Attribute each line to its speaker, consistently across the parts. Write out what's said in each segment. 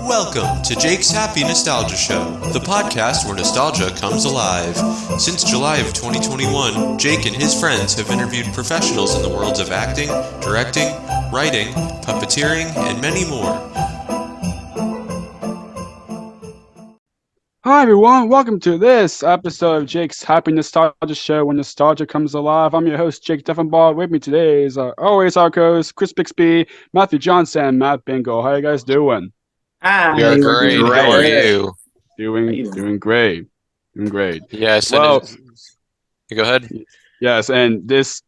Speaker 1: Welcome to Jake's Happy Nostalgia Show, the podcast where nostalgia comes alive. Since July of 2021, Jake and his friends have interviewed professionals in the worlds of acting, directing, writing, puppeteering, and many more.
Speaker 2: Hi everyone, welcome to this episode of Jake's Happy Nostalgia Show, where nostalgia comes alive. I'm your host, Jake Deffinbaugh. With me today is always our co-host, Chris Bixby, Matthew Johnson, and Matt Bingel. How you guys doing?
Speaker 3: Hi,
Speaker 1: We are great. How are you?
Speaker 2: Doing great. Doing great.
Speaker 1: Yes.
Speaker 2: Well,
Speaker 1: Go ahead.
Speaker 2: Yes, and this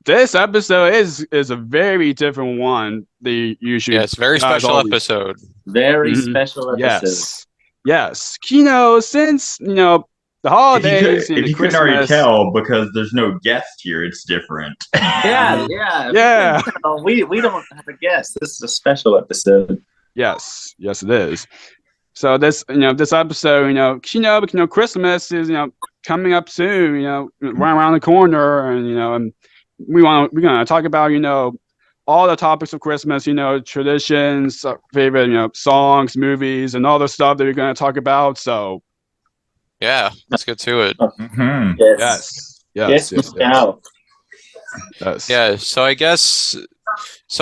Speaker 2: episode is a very different one. The usual.
Speaker 1: Yes, very special episode.
Speaker 3: Very special episode.
Speaker 2: Yes. Since the holidays,
Speaker 4: if you couldn't already tell, because there's no guest here, it's different.
Speaker 3: Yeah. We don't have a guest. This is a special episode.
Speaker 2: Yes, it is. So this episode, Christmas is coming up soon. Right around the corner, and we're gonna talk about all the topics of Christmas. Traditions, favorite songs, movies, and all the stuff that we're gonna talk about. So
Speaker 1: yeah, let's get to it.
Speaker 4: Mm-hmm.
Speaker 2: Yes.
Speaker 1: Yeah. So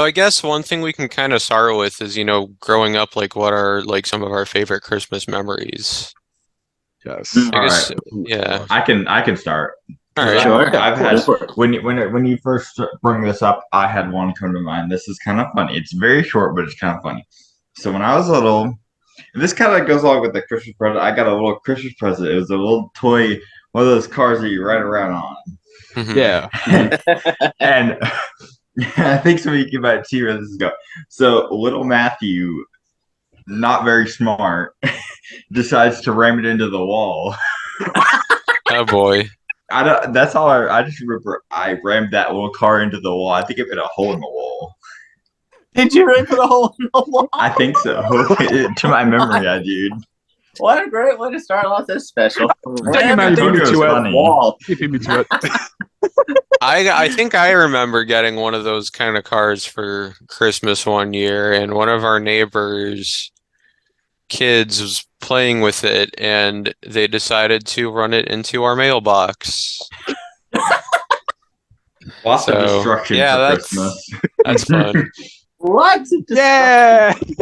Speaker 1: I guess one thing we can kind of start with is growing up, what are some of our favorite Christmas memories?
Speaker 2: Yes.
Speaker 1: Yeah.
Speaker 4: I can start.
Speaker 1: All right.
Speaker 3: Sure.
Speaker 4: I've had when you first bring this up, I had one come to mind. This is kind of funny. It's very short, but it's kind of funny. So when I was little, and this kind of goes along with the Christmas present. I got a little Christmas present. It was a little toy, one of those cars that you ride around on.
Speaker 2: Yeah.
Speaker 4: And I think some of you can might see where this is going. So little Matthew, not very smart, decides to ram it into the wall.
Speaker 1: Oh boy.
Speaker 4: I just remember I rammed that little car into the wall. I think it made a hole in the wall.
Speaker 3: Did you ram a hole in the wall?
Speaker 4: I think so. To my memory, I did.
Speaker 3: What a great way to start off this special.
Speaker 4: Wall.
Speaker 1: I think I remember getting one of those kind of cars for Christmas one year, and one of our neighbors' kids was playing with it, and they decided to run it into our mailbox.
Speaker 4: Lots of destruction for Christmas.
Speaker 1: That's fun.
Speaker 3: Lots of destruction.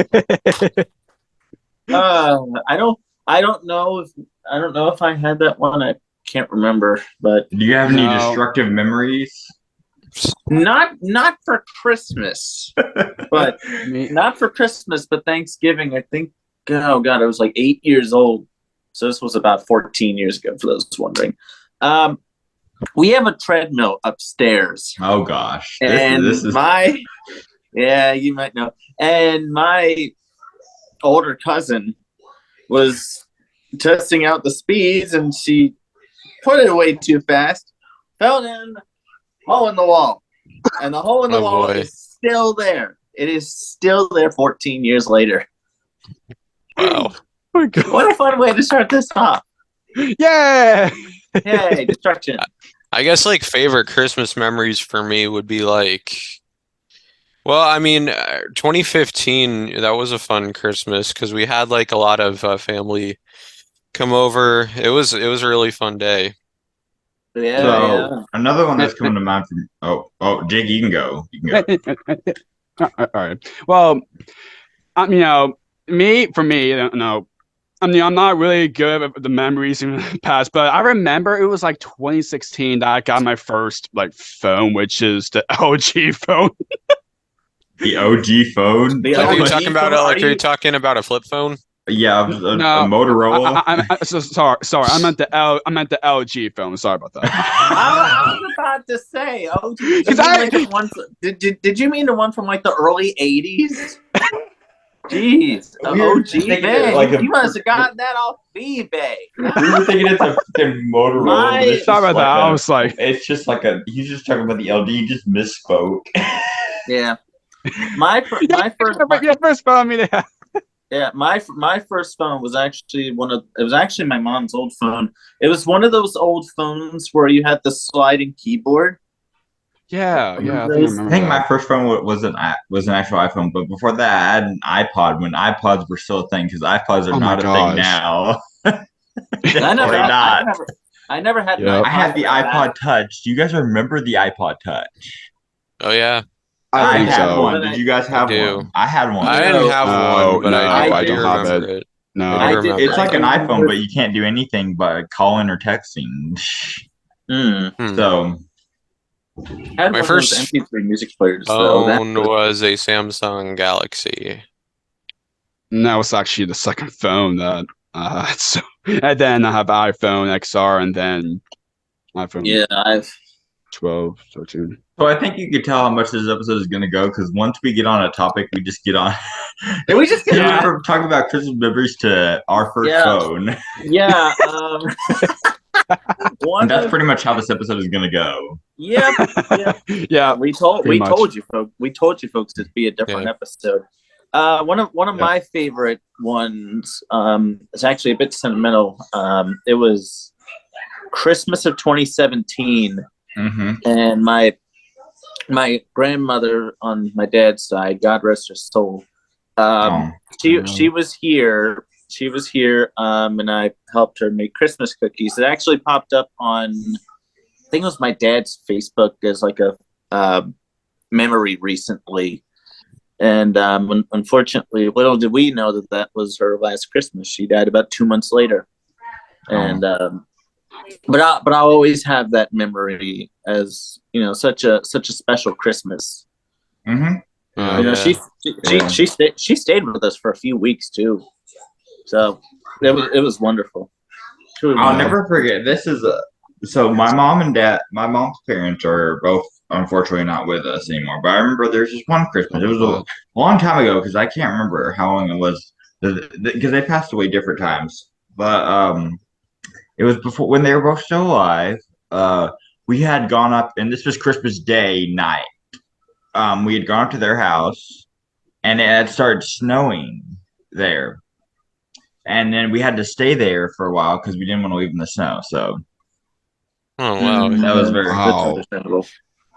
Speaker 2: Yeah.
Speaker 3: I don't know if I had that one. I can't remember, but
Speaker 4: do you have any destructive memories?
Speaker 3: Not for Christmas, but not for Christmas, but Thanksgiving. I think. Oh God, I was 8 years old, so this was about 14 years ago. For those wondering, we have a treadmill upstairs.
Speaker 4: Oh gosh,
Speaker 3: this is you might know. And my older cousin was testing out the speeds, and she put it away too fast, fell in, hole in the wall, and the hole in the wall is still there. It is still there 14 years later.
Speaker 1: Wow.
Speaker 2: Oh, God.
Speaker 3: What a fun way to start this off.
Speaker 2: Yeah.
Speaker 3: Yay, destruction.
Speaker 1: I guess favorite Christmas memories for me would be 2015, that was a fun Christmas because we had a lot of family come over. It was a really fun day.
Speaker 3: Yeah.
Speaker 4: Another one that's coming to mind from Jake, you can go.
Speaker 2: All right. Well, for me, I'm not really good at the memories in the past, but I remember it was 2016 that I got my first phone, which is the LG phone.
Speaker 4: The OG phone?
Speaker 1: Are you talking about a flip phone?
Speaker 4: Yeah, a Motorola.
Speaker 2: I'm sorry. I meant the LG phone. Sorry about that.
Speaker 3: I was about to say OG. Did you mean the one from the early 80s? Jeez, the OG man. You must have gotten that off eBay.
Speaker 4: We were thinking it's a Motorola.
Speaker 2: Sorry about that. I was
Speaker 4: it's just he's just talking about the LD. He just misspoke.
Speaker 3: Yeah. My first
Speaker 2: phone.
Speaker 3: Yeah, my first phone was actually my mom's old phone. It was one of those old phones where you had the sliding keyboard.
Speaker 2: Yeah, yeah, I think I
Speaker 4: I
Speaker 2: remember
Speaker 4: think my
Speaker 2: that.
Speaker 4: first phone was an actual iPhone, but before that, I had an iPod when iPods were still a thing because iPods are
Speaker 2: Oh my
Speaker 4: not a thing
Speaker 2: gosh.
Speaker 4: now.
Speaker 3: I never,
Speaker 4: Definitely
Speaker 3: I, I
Speaker 4: not.
Speaker 3: never, I never had an
Speaker 2: Yep.
Speaker 4: I had
Speaker 3: iPod.
Speaker 4: the iPod Touch. Do you guys remember the iPod Touch?
Speaker 1: Oh yeah,
Speaker 2: I
Speaker 4: I
Speaker 2: think
Speaker 4: had
Speaker 2: so.
Speaker 4: one. Did you guys
Speaker 1: I
Speaker 4: have
Speaker 1: do.
Speaker 4: one? I had one.
Speaker 1: I didn't
Speaker 3: No,
Speaker 1: have
Speaker 2: No,
Speaker 1: one, but
Speaker 2: no,
Speaker 3: I
Speaker 1: I
Speaker 2: I
Speaker 1: do
Speaker 2: don't
Speaker 3: did.
Speaker 2: have
Speaker 1: remember
Speaker 2: it.
Speaker 1: it.
Speaker 2: No.
Speaker 1: I do
Speaker 3: I did.
Speaker 1: remember
Speaker 4: It's like
Speaker 1: it.
Speaker 4: an
Speaker 3: I
Speaker 4: iPhone,
Speaker 3: remember.
Speaker 4: but you can't do anything but calling or texting.
Speaker 3: Hmm.
Speaker 1: Hmm.
Speaker 4: So
Speaker 3: I had
Speaker 1: My
Speaker 3: one of those
Speaker 1: first
Speaker 3: MP3 music players though. That's
Speaker 1: phone was a Samsung Galaxy.
Speaker 2: No, it's actually the second phone that so and then I have iPhone XR and then iPhone
Speaker 3: yeah.
Speaker 2: 12, 13.
Speaker 4: So I think you could tell how much this episode is going to go because once we get on a topic, we just get on.
Speaker 3: Did we just get
Speaker 4: We went
Speaker 3: on?
Speaker 4: from talking about Christmas memories to our first
Speaker 3: Yeah.
Speaker 4: phone.
Speaker 3: Yeah. One
Speaker 4: And that's
Speaker 3: of
Speaker 4: pretty much how this episode is going to go.
Speaker 3: Yep. Yep.
Speaker 2: Yeah,
Speaker 3: We told
Speaker 2: pretty
Speaker 3: we
Speaker 2: much.
Speaker 3: told you folks. We told you folks it'd be a different
Speaker 1: Yeah.
Speaker 3: episode. One of
Speaker 2: Yeah.
Speaker 3: my favorite ones. It's actually a bit sentimental. It was Christmas of 2017,
Speaker 4: Mm-hmm.
Speaker 3: and my grandmother on my dad's side, God rest her soul. She was here. She was here, and I helped her make Christmas cookies. It actually popped up on, I think it was my dad's Facebook as like a memory recently. And unfortunately, little did we know that that was her last Christmas. She died about 2 months later. And but I'll always have that memory as, you know, such a special Christmas.
Speaker 4: Mm-hmm.
Speaker 1: Oh,
Speaker 3: You know,
Speaker 1: yeah.
Speaker 3: she stayed with us for a few weeks too. So it was wonderful. Truly
Speaker 4: I'll
Speaker 3: wonderful.
Speaker 4: never forget. This is so my mom's parents are both unfortunately not with us anymore. But I remember there's this one Christmas. It was a long time ago because I can't remember how long it was because they passed away different times. But it was before when they were both still alive. We had gone up, and this was Christmas Day night. We had gone up to their house, and it had started snowing there. And then we had to stay there for a while because we didn't want to leave in the snow. So
Speaker 1: Oh wow.
Speaker 4: that was very
Speaker 3: That's
Speaker 2: Wow.
Speaker 3: understandable.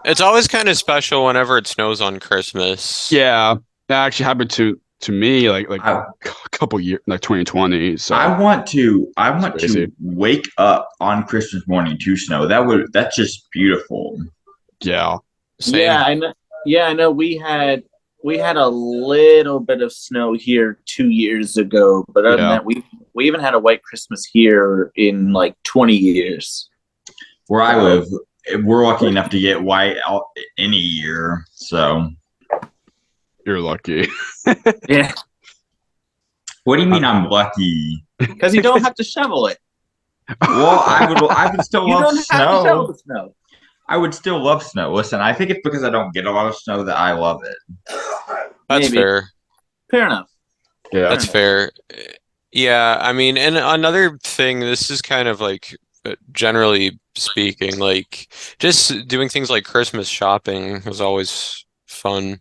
Speaker 1: It's always kind of special whenever it snows on Christmas.
Speaker 2: Yeah, that actually happened to me like
Speaker 4: I,
Speaker 2: a couple years, like 2020. So
Speaker 4: I want to
Speaker 2: crazy.
Speaker 4: wake up on Christmas morning to snow. That's just beautiful.
Speaker 2: yeah,
Speaker 1: Same.
Speaker 3: Yeah, I know. Yeah, I know. We had a little bit of snow here 2 years ago, but other than
Speaker 2: Yeah.
Speaker 3: that, we even had a white Christmas here in like 20 years.
Speaker 4: Where I live, we're lucky enough to get white any year. So
Speaker 2: you're lucky.
Speaker 3: Yeah,
Speaker 4: what do you mean I'm lucky?
Speaker 3: because you don't have to shovel it.
Speaker 4: Well, I would still
Speaker 3: You
Speaker 4: love
Speaker 3: don't have to shovel
Speaker 4: snow.
Speaker 3: the snow.
Speaker 4: I would still love snow. Listen, I think it's because I don't get a lot of snow that I love it.
Speaker 1: That's
Speaker 3: Maybe.
Speaker 1: fair.
Speaker 3: Fair enough.
Speaker 2: Yeah,
Speaker 1: That's fair. Yeah, I mean, and another thing, this is kind of like generally speaking, like just doing things like Christmas shopping was always fun.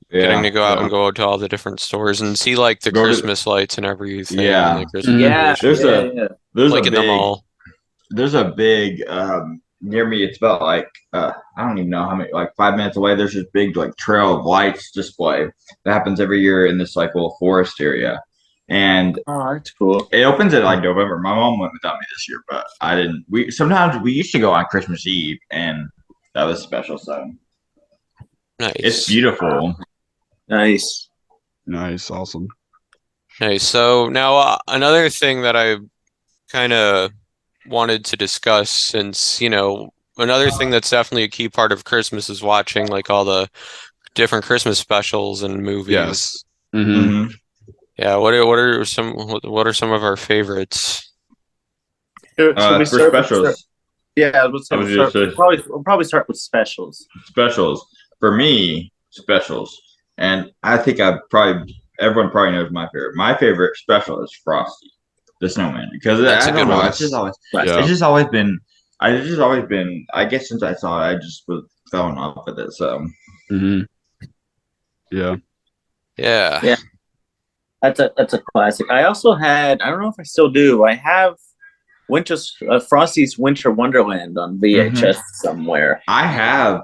Speaker 1: Getting to go out and go to all the different stores and see like the
Speaker 4: Go to-
Speaker 1: Christmas lights and everything.
Speaker 4: Yeah.
Speaker 1: And the Christmas
Speaker 3: Yeah,
Speaker 1: decorations.
Speaker 4: There's
Speaker 1: Like
Speaker 4: a
Speaker 1: in the
Speaker 4: big
Speaker 1: mall.
Speaker 4: there's a big near me. It's about like I don't even know how many, like 5 minutes away. There's this big like trail of lights display that happens every year in this like little forest area, and
Speaker 3: Oh, that's cool.
Speaker 4: it opens in like November. My mom went without me this year, but I didn't. We used to go on Christmas Eve, and that was special. So
Speaker 1: Nice.
Speaker 4: it's beautiful.
Speaker 3: Nice.
Speaker 2: nice, awesome.
Speaker 1: Nice. So now another thing that I kind of wanted to discuss, since, you know, another thing that's definitely a key part of Christmas is watching like all the different Christmas specials and movies.
Speaker 2: Yes. Mm-hmm.
Speaker 4: Mm-hmm.
Speaker 1: Yeah, what are some of our favorites?
Speaker 3: Should we
Speaker 4: For
Speaker 3: start with-
Speaker 4: specials,
Speaker 3: Yeah, we'll probably start with specials.
Speaker 4: specials for me, specials, and I think everyone probably knows my favorite. My favorite special is Frosty the Snowman because
Speaker 1: That's
Speaker 4: I
Speaker 1: a
Speaker 4: don't
Speaker 1: good
Speaker 4: know.
Speaker 1: one.
Speaker 4: It's just always
Speaker 2: Yeah.
Speaker 4: it's just always been. I guess since I saw it, I just fell in love with it. So
Speaker 2: Mm-hmm. Yeah.
Speaker 1: Yeah.
Speaker 3: Yeah. That's a classic. I also had, I don't know if I still do. I have Frosty's Winter Wonderland on VHS somewhere.
Speaker 4: I have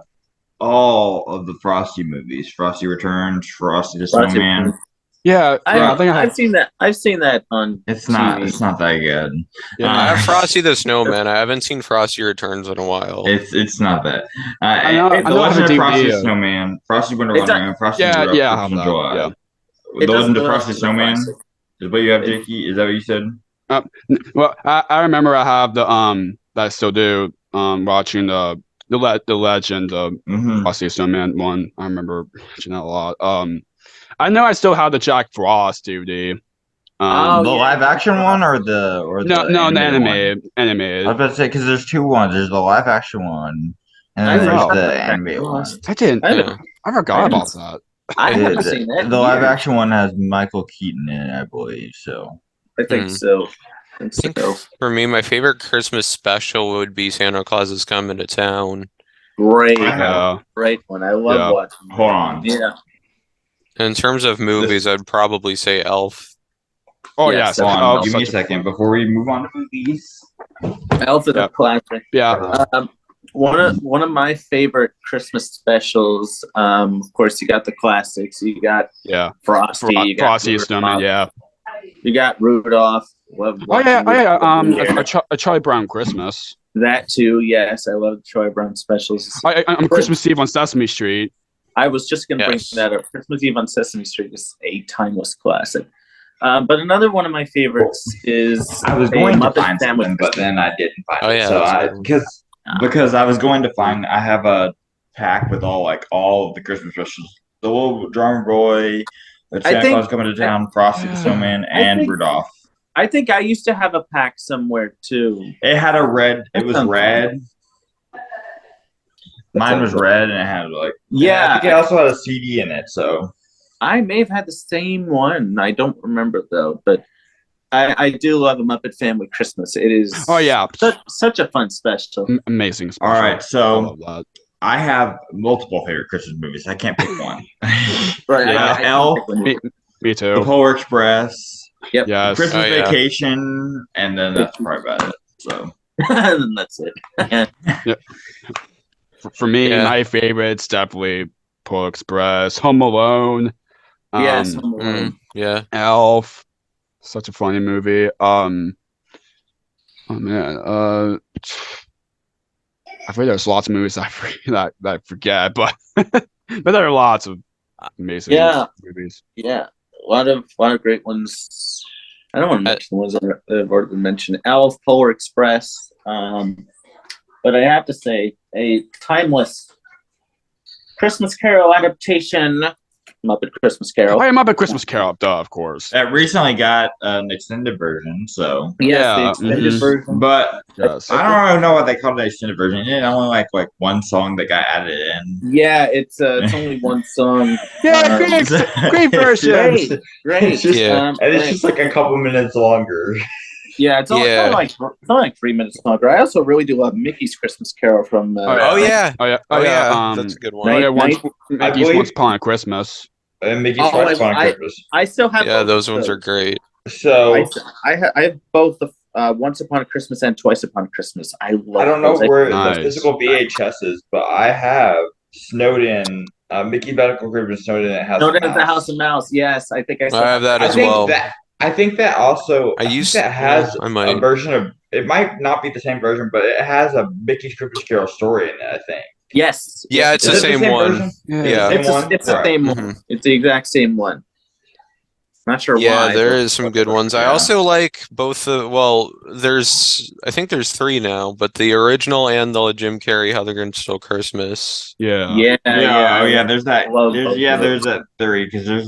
Speaker 4: all of the Frosty movies: Frosty Returns, Frosty the
Speaker 3: Frosty
Speaker 4: Snowman.
Speaker 3: Returns.
Speaker 2: Yeah, I think
Speaker 3: I've seen that. I've seen that on
Speaker 4: It's
Speaker 3: TV.
Speaker 4: not that good.
Speaker 1: I have Frosty the Snowman. I haven't seen Frosty Returns in a while.
Speaker 4: It's not that.
Speaker 2: I know
Speaker 4: The
Speaker 2: I have a
Speaker 4: Legend of Frosty
Speaker 2: DVD.
Speaker 4: the Snowman, Frosty Winter
Speaker 3: It's
Speaker 4: Wonderland, Frosty
Speaker 2: Yeah,
Speaker 4: Rudolph,
Speaker 2: yeah, I have
Speaker 4: Christmas
Speaker 2: that,
Speaker 4: Joy.
Speaker 2: yeah.
Speaker 3: It
Speaker 4: The Legend of
Speaker 3: doesn't
Speaker 4: Frosty the
Speaker 3: live
Speaker 4: Snowman
Speaker 3: classic.
Speaker 4: is what you have, Jakey. Is that what you said?
Speaker 2: Well, I remember I have the that I still do watching the Legend of
Speaker 4: Mm-hmm.
Speaker 2: Frosty the Snowman one. I remember watching that a lot. I know I still have the Jack Frost DVD.
Speaker 3: Oh,
Speaker 4: The
Speaker 3: yeah.
Speaker 4: live action one or
Speaker 2: No,
Speaker 4: the
Speaker 2: the
Speaker 4: animated one? I was
Speaker 2: animated.
Speaker 4: about to say because there's two ones. There's the live action one, and
Speaker 3: I
Speaker 4: then there's
Speaker 2: know.
Speaker 4: the animated one.
Speaker 2: I didn't.
Speaker 3: I
Speaker 2: I forgot about that.
Speaker 3: haven't
Speaker 4: The,
Speaker 3: seen that.
Speaker 4: the live
Speaker 3: either.
Speaker 4: action one has Michael Keaton in it, I believe. So
Speaker 3: I think so.
Speaker 1: I think for me, my favorite Christmas special would be Santa Claus is Coming to Town.
Speaker 3: Great,
Speaker 2: Yeah.
Speaker 3: great one. I love
Speaker 2: Yeah.
Speaker 3: watching.
Speaker 4: hold on.
Speaker 3: Yeah.
Speaker 1: In terms of movies, I'd probably say Elf.
Speaker 2: Oh
Speaker 3: Yes,
Speaker 2: yes.
Speaker 4: Hold
Speaker 2: Oh,
Speaker 4: on. Give me a
Speaker 2: such
Speaker 4: second before we move on to movies.
Speaker 3: Elf is
Speaker 2: Yeah.
Speaker 3: a classic.
Speaker 2: Yeah.
Speaker 3: One of my favorite Christmas specials. Of course, you got the classics. You got
Speaker 2: Yeah.
Speaker 3: Frosty. You got
Speaker 2: Frosty the Snowman. Yeah.
Speaker 3: You got Rudolph. Love
Speaker 2: Oh yeah.
Speaker 3: watching Rudolph.
Speaker 2: A Charlie Brown Christmas.
Speaker 3: That too. Yes, I love Troy Brown specials.
Speaker 2: I'm Christmas Eve on Sesame Street.
Speaker 3: I was just going to
Speaker 1: Yes.
Speaker 3: bring that up. Christmas Eve on Sesame Street is a timeless classic. But another one of my favorites is
Speaker 4: I was
Speaker 3: a
Speaker 4: going to
Speaker 3: Muppet
Speaker 4: find
Speaker 3: Sandwich
Speaker 4: something, but then I didn't find
Speaker 1: Oh,
Speaker 4: it.
Speaker 1: yeah,
Speaker 4: So
Speaker 1: that's
Speaker 4: because I was going to find. I have a pack with all of the Christmas specials. The Little Drummer Boy, the Santa
Speaker 3: think-
Speaker 4: Claus Coming to Town, Frosty the Snowman, and
Speaker 3: think-
Speaker 4: Rudolph.
Speaker 3: I think I used to have a pack somewhere too.
Speaker 4: It had a red. It was red. Mine was red, and it had like.
Speaker 3: Yeah,
Speaker 4: I think it also had a CD in it. So
Speaker 3: I may have had the same one. I don't remember though, but I do love a Muppet Family Christmas. It is.
Speaker 2: Oh yeah.
Speaker 3: such a fun special.
Speaker 2: Amazing special.
Speaker 4: all right,
Speaker 2: I
Speaker 4: so
Speaker 2: love that.
Speaker 4: I have multiple favorite Christmas movies. I can't pick one.
Speaker 3: Right.
Speaker 2: Yeah.
Speaker 4: Elf.
Speaker 2: Me
Speaker 4: The
Speaker 2: too.
Speaker 4: Polar Express,
Speaker 3: Yep.
Speaker 2: Yes.
Speaker 4: Christmas
Speaker 1: Oh, yeah.
Speaker 4: Vacation, and then that's probably about it. So
Speaker 3: And that's it.
Speaker 2: For me,
Speaker 1: Yeah.
Speaker 2: my favorites definitely Polar Express, Home Alone,
Speaker 3: Yes. Home Alone.
Speaker 1: Yeah.
Speaker 2: Elf. Such a funny movie. Oh man. I think there's lots of movies that I forget, but but there are lots of amazing
Speaker 3: Yeah.
Speaker 2: movies.
Speaker 3: Yeah, a lot of great ones. I don't want to mention the ones that have already been mentioned. Elf, Polar Express, but I have to say a timeless Christmas Carol adaptation, Muppet Christmas Carol.
Speaker 2: I am up at Christmas Carol, duh, of course.
Speaker 4: that recently got an extended version. So,
Speaker 3: Yes,
Speaker 2: Yeah,
Speaker 3: the extended
Speaker 2: mhm.
Speaker 3: version.
Speaker 4: but
Speaker 2: Yes.
Speaker 4: I don't really know what they called the extended version. It only like one song that got added in.
Speaker 3: Yeah, it's only one song.
Speaker 2: Yeah, great version.
Speaker 3: Great, great.
Speaker 4: It's just,
Speaker 1: Yeah.
Speaker 4: and it's just like a couple minutes longer.
Speaker 3: Yeah, it's only,
Speaker 1: Yeah.
Speaker 3: it's only like 3 minutes longer. I also really do love Mickey's Christmas Carol from.
Speaker 1: Oh yeah.
Speaker 2: Oh yeah.
Speaker 1: Oh yeah.
Speaker 2: Um,
Speaker 1: That's a good
Speaker 2: oh
Speaker 1: one.
Speaker 2: yeah. Once
Speaker 4: I
Speaker 2: Mickey's
Speaker 4: believe-
Speaker 2: Once Upon a Christmas.
Speaker 4: And Mickey's
Speaker 3: Oh,
Speaker 4: Once Upon a
Speaker 3: I-
Speaker 4: Christmas.
Speaker 3: I still have.
Speaker 1: Yeah,
Speaker 3: both
Speaker 1: those
Speaker 3: of
Speaker 1: ones are great.
Speaker 4: So
Speaker 3: I have both the Once Upon a Christmas and Twice Upon Christmas. I love.
Speaker 4: I don't know
Speaker 3: those.
Speaker 4: where
Speaker 2: Nice.
Speaker 4: the physical VHS is, but I have Snowden, Mickey Medical Christmas Snowden at House.
Speaker 3: Snowden
Speaker 4: of
Speaker 3: at the
Speaker 4: Mouse.
Speaker 3: House of Mouse. Yes, I think I.
Speaker 1: I have that
Speaker 4: I
Speaker 1: as
Speaker 4: think
Speaker 1: well.
Speaker 4: I think that also.
Speaker 1: I
Speaker 4: think
Speaker 1: used-
Speaker 4: that has
Speaker 1: I might.
Speaker 4: a version of. It might not be the same version, but it has a Mickey's Christmas Carol story in it. I think.
Speaker 3: Yes.
Speaker 1: Yeah,
Speaker 3: yes.
Speaker 1: it's
Speaker 4: Is
Speaker 1: the
Speaker 4: it
Speaker 1: same one.
Speaker 4: version?
Speaker 1: Yeah.
Speaker 3: It's
Speaker 4: Same one?
Speaker 3: it's the
Speaker 4: Alright.
Speaker 3: same
Speaker 1: Mhm.
Speaker 3: one. It's the exact same one. Not sure why.
Speaker 1: Yeah, there
Speaker 3: but-
Speaker 1: is some good ones. I
Speaker 4: Yeah.
Speaker 1: also like both the I think there's three now, but the original and the Jim Carrey How the Grinch Stole Christmas.
Speaker 2: Yeah.
Speaker 3: Yeah.
Speaker 4: Oh yeah. There's that.
Speaker 3: Love
Speaker 4: There's
Speaker 3: both
Speaker 4: yeah.
Speaker 3: of
Speaker 4: There's that theory because there's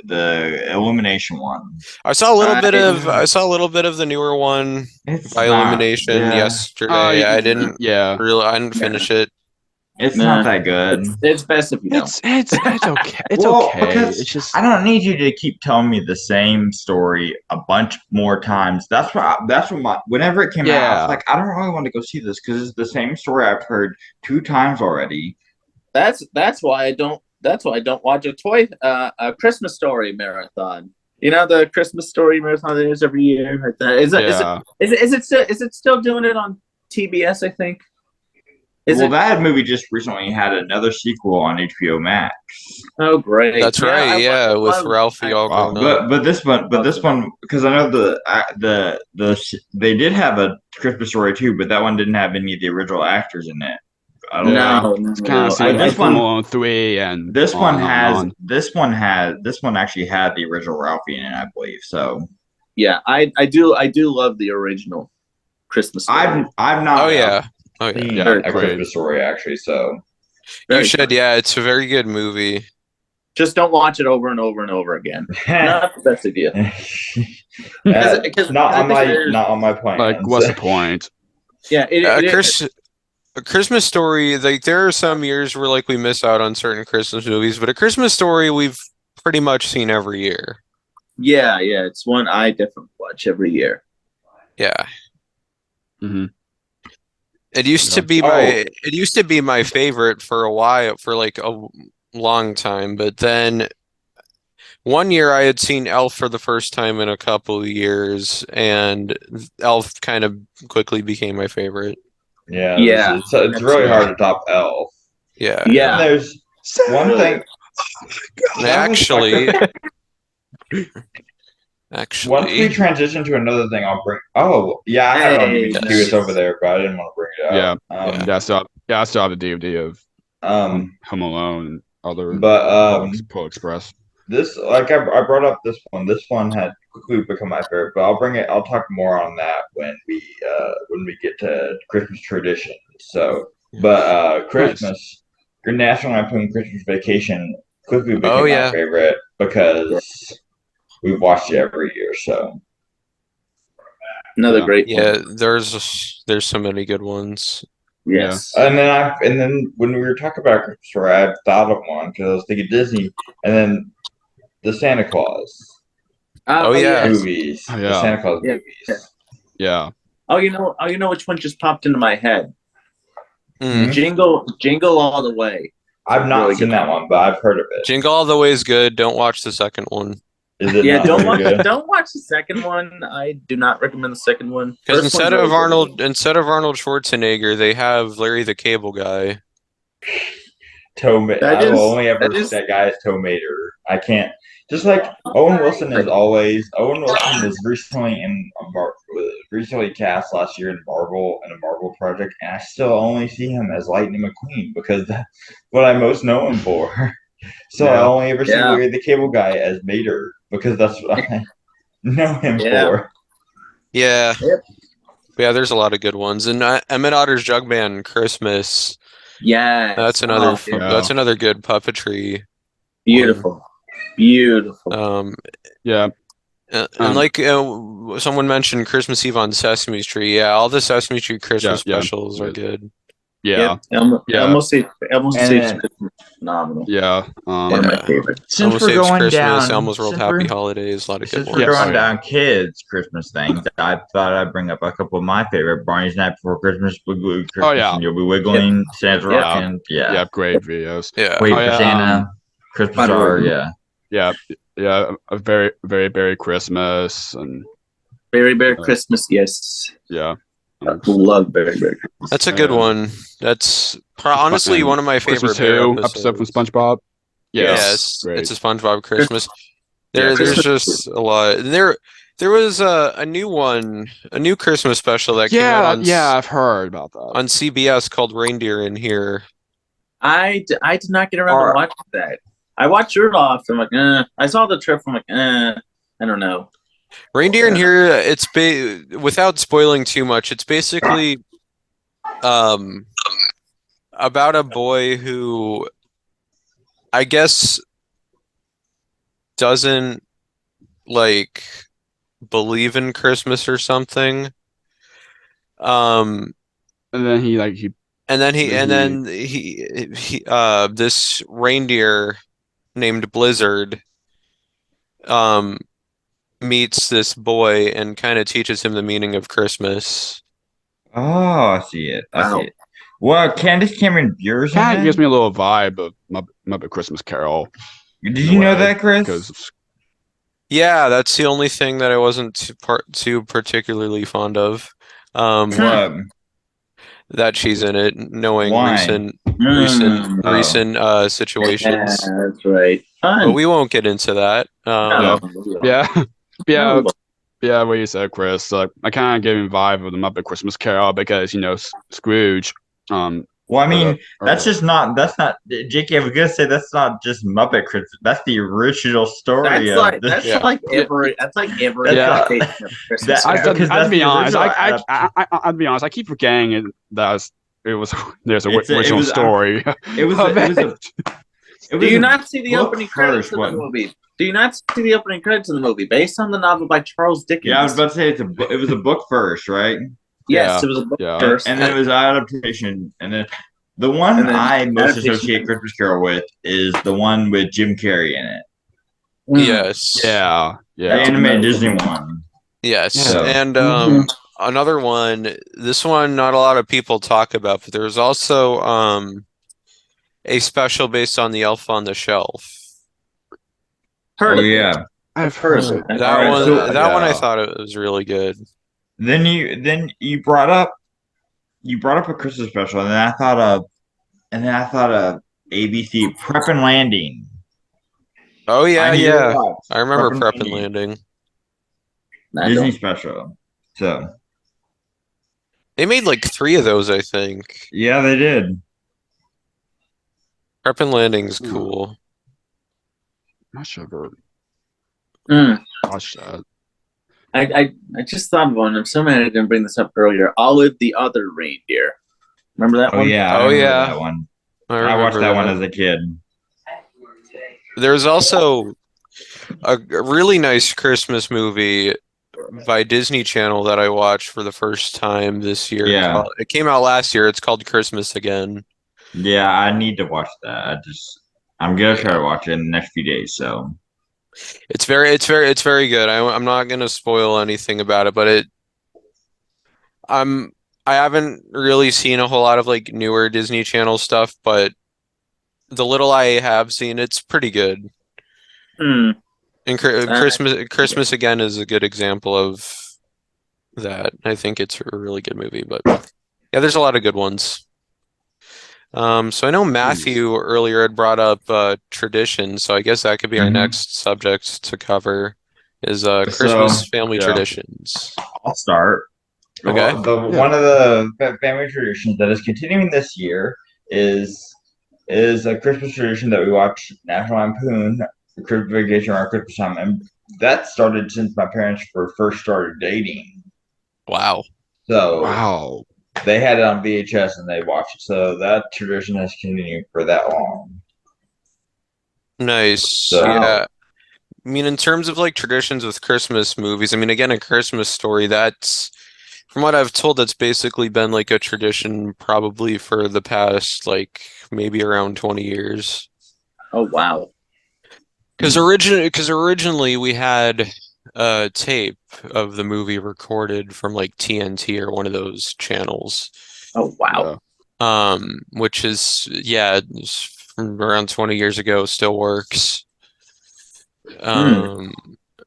Speaker 4: the Illumination one.
Speaker 1: I saw a little bit of
Speaker 4: I-
Speaker 1: I saw a little bit of the newer one
Speaker 4: It's
Speaker 1: by
Speaker 4: not-
Speaker 1: Illumination
Speaker 4: yeah.
Speaker 1: yesterday. I didn't
Speaker 2: Yeah.
Speaker 1: finish it.
Speaker 4: It's
Speaker 3: Nah.
Speaker 4: not that good.
Speaker 3: It's best if you don't.
Speaker 2: It's okay. It's
Speaker 4: Well,
Speaker 2: okay.
Speaker 4: because
Speaker 2: It's just
Speaker 4: I don't need you to keep telling me the same story a bunch more times. That's what whenever it came out, I
Speaker 2: Yeah.
Speaker 4: was like, I don't really want to go see this because it's the same story I've heard 2 times already.
Speaker 3: That's why I don't. That's why I don't watch a Christmas Story marathon. You know the Christmas Story marathon that is every year. Is it still doing it on TBS? I think.
Speaker 4: That movie just recently had another sequel on HBO Max.
Speaker 3: Oh, great!
Speaker 1: That's right. Yeah, with Ralphie all grown up.
Speaker 4: But this one, because I know they did have a Christmas Story too, but that one didn't have any of the original actors in it. I don't know.
Speaker 2: It's kind of like this one on 3 and
Speaker 4: this one actually had the original Ralphie in it, I believe. So
Speaker 3: yeah, I do love the original Christmas Story.
Speaker 4: I've not.
Speaker 1: Oh yeah.
Speaker 4: Seen a Christmas Story actually. So
Speaker 1: you should. Yeah, it's a very good movie.
Speaker 3: Just don't watch it over and over and over again. Not the best idea.
Speaker 4: Not on my plan.
Speaker 2: Like, what's the point?
Speaker 3: Yeah,
Speaker 1: A Christmas Story, like there are some years where like we miss out on certain Christmas movies, but A Christmas Story we've pretty much seen every year.
Speaker 3: Yeah, it's one I definitely watch every year.
Speaker 1: Yeah.
Speaker 2: Mm-hmm.
Speaker 1: It used to be my favorite for a while, for like a long time, but then one year I had seen Elf for the first time in a couple of years, and Elf kind of quickly became my favorite.
Speaker 4: Yeah. It's really hard to top Elf.
Speaker 1: Yeah.
Speaker 4: And there's one thing.
Speaker 1: Actually,
Speaker 4: once we transition to another thing, I'll bring. Oh, yeah, I have it on DVD too. It's over there, but I didn't want to bring it out.
Speaker 2: I still have the DVD of Home Alone and other.
Speaker 4: But
Speaker 2: Polar Express.
Speaker 4: This, like I brought up this one. This one had quickly become my favorite, but I'll talk more on that when we get to Christmas traditions. So, but Christmas, your National Lampoon Christmas Vacation quickly became my favorite because we've watched it every year. So
Speaker 3: another great one.
Speaker 1: Yeah, there's so many good ones.
Speaker 3: Yes.
Speaker 4: And then when we were talking about Christmas Story, I thought of one because I was thinking Disney, and then the Santa Claus. Movies.
Speaker 2: Oh, yeah.
Speaker 4: The Santa Claus movies.
Speaker 2: Yeah.
Speaker 3: Oh, you know which one just popped into my head?
Speaker 1: Mm.
Speaker 3: Jingle All the Way.
Speaker 4: I've not seen that one, but I've heard of it.
Speaker 1: Jingle All the Way is good. Don't watch the second one.
Speaker 4: Is it
Speaker 3: don't watch the second one. I do not recommend the second one.
Speaker 1: Because instead of Arnold Schwarzenegger, they have Larry the Cable Guy.
Speaker 4: I will only ever see that guy as Tow Mater. I can't. Just like Owen Wilson is always. Owen Wilson was recently cast last year in a Marvel project, and I still only see him as Lightning McQueen because that's what I most know him for. So I only ever see Larry the Cable Guy as Mater because that's what I know him for.
Speaker 1: Yeah. Yep. Yeah, there's a lot of good ones. And Emmett Otter's Jug Band Christmas.
Speaker 3: Yeah.
Speaker 1: That's another good puppetry.
Speaker 3: Beautiful.
Speaker 2: Yeah.
Speaker 1: And like someone mentioned Christmas Eve on Sesame Street. Yeah, all the Sesame Street Christmas specials are good.
Speaker 2: Yeah.
Speaker 3: Elmo Saves Christmas, phenomenal.
Speaker 2: Yeah.
Speaker 3: One of my favorites.
Speaker 4: Since we're going down
Speaker 1: Elmo's World Happy Holidays, a lot of good ones.
Speaker 4: Since we're going down kids' Christmas things, I thought I'd bring up a couple of my favorite. Barney's Night Before Christmas, Christmas and You'll Be Wiggling, Santa's Rockin'.
Speaker 2: Yeah, great videos.
Speaker 4: Yeah. Wait for Santa, Christmas Star,
Speaker 2: Yeah, a very, very, very Christmas and
Speaker 3: Very Christmas, yes.
Speaker 2: Yeah.
Speaker 3: I love Very Christmas.
Speaker 1: That's a good one. That's honestly one of my favorite
Speaker 2: episode from SpongeBob.
Speaker 1: Yes, it's a SpongeBob Christmas. There's just a lot. There was a new Christmas special that came out on.
Speaker 2: Yeah, I've heard about that
Speaker 1: on CBS called Reindeer in Here.
Speaker 3: I did not get around to watching that. I watched Rudolph. I'm like, I saw the trip. I'm like, I don't know.
Speaker 1: Reindeer in Here. It's without spoiling too much. It's basically about a boy who, I guess, doesn't like believe in Christmas or something.
Speaker 2: And then he
Speaker 1: this reindeer named Blizzard meets this boy and kind of teaches him the meaning of Christmas.
Speaker 4: Oh, I see it. Well, Candace Cameron Bure's
Speaker 2: kind of gives me a little vibe of Muppet Christmas Carol.
Speaker 4: Did you know that, Chris?
Speaker 1: Yeah, that's the only thing that I wasn't too particularly fond of.
Speaker 4: What?
Speaker 1: That she's in it, knowing
Speaker 4: Why? Oh.
Speaker 1: recent
Speaker 3: Yeah,
Speaker 1: situations.
Speaker 3: that's right.
Speaker 1: But
Speaker 3: Fun.
Speaker 1: we won't get into that.
Speaker 2: Yeah,
Speaker 3: No.
Speaker 2: yeah,
Speaker 3: No,
Speaker 2: yeah,
Speaker 3: we won't.
Speaker 2: yeah. What you said, Chris. Like, I kind of gave him vibe of the Muppet Christmas Carol because Scrooge.
Speaker 4: Well, I
Speaker 2: Or
Speaker 4: mean, that's
Speaker 2: the
Speaker 4: just not. That's not. Jakey, I was gonna say that's not just Muppet Christmas. That's the original story
Speaker 3: That's
Speaker 4: of
Speaker 3: like
Speaker 4: the.
Speaker 1: Yeah.
Speaker 3: that's like every
Speaker 4: That's
Speaker 2: Yeah.
Speaker 3: adaptation of Christmas
Speaker 4: that
Speaker 3: Carol.
Speaker 4: because
Speaker 2: I'd
Speaker 4: that's
Speaker 2: be
Speaker 4: the
Speaker 2: honest.
Speaker 4: original adaptation.
Speaker 2: I'd be honest. I keep forgetting it was there's a
Speaker 4: It
Speaker 2: original
Speaker 4: was.
Speaker 2: story.
Speaker 4: It was.
Speaker 2: of
Speaker 4: It was a.
Speaker 2: it.
Speaker 4: It
Speaker 3: Do
Speaker 4: was
Speaker 3: you
Speaker 4: a
Speaker 3: not see the
Speaker 4: book
Speaker 3: opening
Speaker 4: first.
Speaker 3: credits of the
Speaker 4: What?
Speaker 3: movie? Do you not see the opening credits of the movie based on the novel by Charles Dickens?
Speaker 4: Yeah, I was about to say it was a book first, right?
Speaker 3: Yes,
Speaker 2: Yeah,
Speaker 3: it was a book
Speaker 2: yeah.
Speaker 3: first.
Speaker 4: And then it was adaptation, and then the one
Speaker 3: And then
Speaker 4: I most
Speaker 3: adaptation.
Speaker 4: associate Christmas Carol with is the one with Jim Carrey in it,
Speaker 1: Yes.
Speaker 2: Yeah,
Speaker 4: the
Speaker 2: yeah.
Speaker 4: animated Disney one.
Speaker 1: Yes.
Speaker 4: So
Speaker 1: And
Speaker 3: Mhm.
Speaker 1: another one, this one not a lot of people talk about, but there's also a special based on the Elf on the Shelf.
Speaker 3: Heard
Speaker 4: oh
Speaker 3: of it.
Speaker 4: yeah.
Speaker 2: I've
Speaker 3: Heard of
Speaker 2: heard.
Speaker 3: it.
Speaker 1: That
Speaker 4: Alright,
Speaker 1: one
Speaker 4: so
Speaker 1: that one I
Speaker 2: yeah.
Speaker 1: thought it was really good.
Speaker 4: then you brought up a Christmas special, and then I thought of ABC Prep and Landing.
Speaker 1: Oh yeah,
Speaker 4: I need to
Speaker 1: yeah.
Speaker 4: watch
Speaker 1: I remember
Speaker 4: and
Speaker 1: Prep and Landing.
Speaker 3: I
Speaker 4: Disney
Speaker 3: don't.
Speaker 4: special. So
Speaker 1: They made like 3 of those, I think.
Speaker 4: yeah, they did.
Speaker 1: Prep and Landing's
Speaker 2: Hmm.
Speaker 1: cool.
Speaker 2: Not sure if I
Speaker 3: Mm.
Speaker 2: watched that.
Speaker 3: I just thought of one. I'm so mad I didn't bring this up earlier. Olive the Other Reindeer. Remember that
Speaker 4: Oh
Speaker 3: one?
Speaker 4: yeah, I
Speaker 1: Oh
Speaker 4: remember
Speaker 1: yeah.
Speaker 4: that one.
Speaker 1: I
Speaker 4: I watched
Speaker 1: remember
Speaker 4: that one
Speaker 1: that.
Speaker 4: as a kid.
Speaker 1: There's also a really nice Christmas movie by Disney Channel that I watched for the first time this year.
Speaker 4: Yeah.
Speaker 1: It came out last year. It's called Christmas Again.
Speaker 4: Yeah, I need to watch that. I'm gonna try
Speaker 1: Yeah.
Speaker 4: to watch it in the next few days. So
Speaker 1: It's very good. I'm not gonna spoil anything about it, but I'm I haven't really seen a whole lot of like newer Disney Channel stuff, but the little I have seen, it's pretty good.
Speaker 3: Hmm.
Speaker 1: And Christmas Again is a good example of that. I think it's a really good movie, but yeah, there's a lot of good ones. So I know Matthew earlier had brought up tradition, so I guess that could be our
Speaker 4: Mhm.
Speaker 1: next subject to cover is
Speaker 4: So,
Speaker 1: Christmas family
Speaker 2: yeah.
Speaker 1: traditions.
Speaker 4: I'll start.
Speaker 1: Okay.
Speaker 4: One of the family traditions that is continuing this year is a Christmas tradition that we watch National Lampoon for Christmas Vacation around Christmas time, and that started since my parents first started dating.
Speaker 1: Wow.
Speaker 4: So
Speaker 2: Wow.
Speaker 4: they had it on VHS and they watched it. So that tradition has continued for that long.
Speaker 1: Nice.
Speaker 4: So
Speaker 1: Yeah. I mean, in terms of like traditions with Christmas movies, I mean, again, A Christmas Story, that's from what I've told, that's basically been like a tradition probably for the past like maybe around 20 years.
Speaker 3: Oh wow.
Speaker 1: Because originally we had a tape of the movie recorded from like TNT or one of those channels.
Speaker 3: Oh wow.
Speaker 1: Which is yeah, it's from around 20 years ago, still works.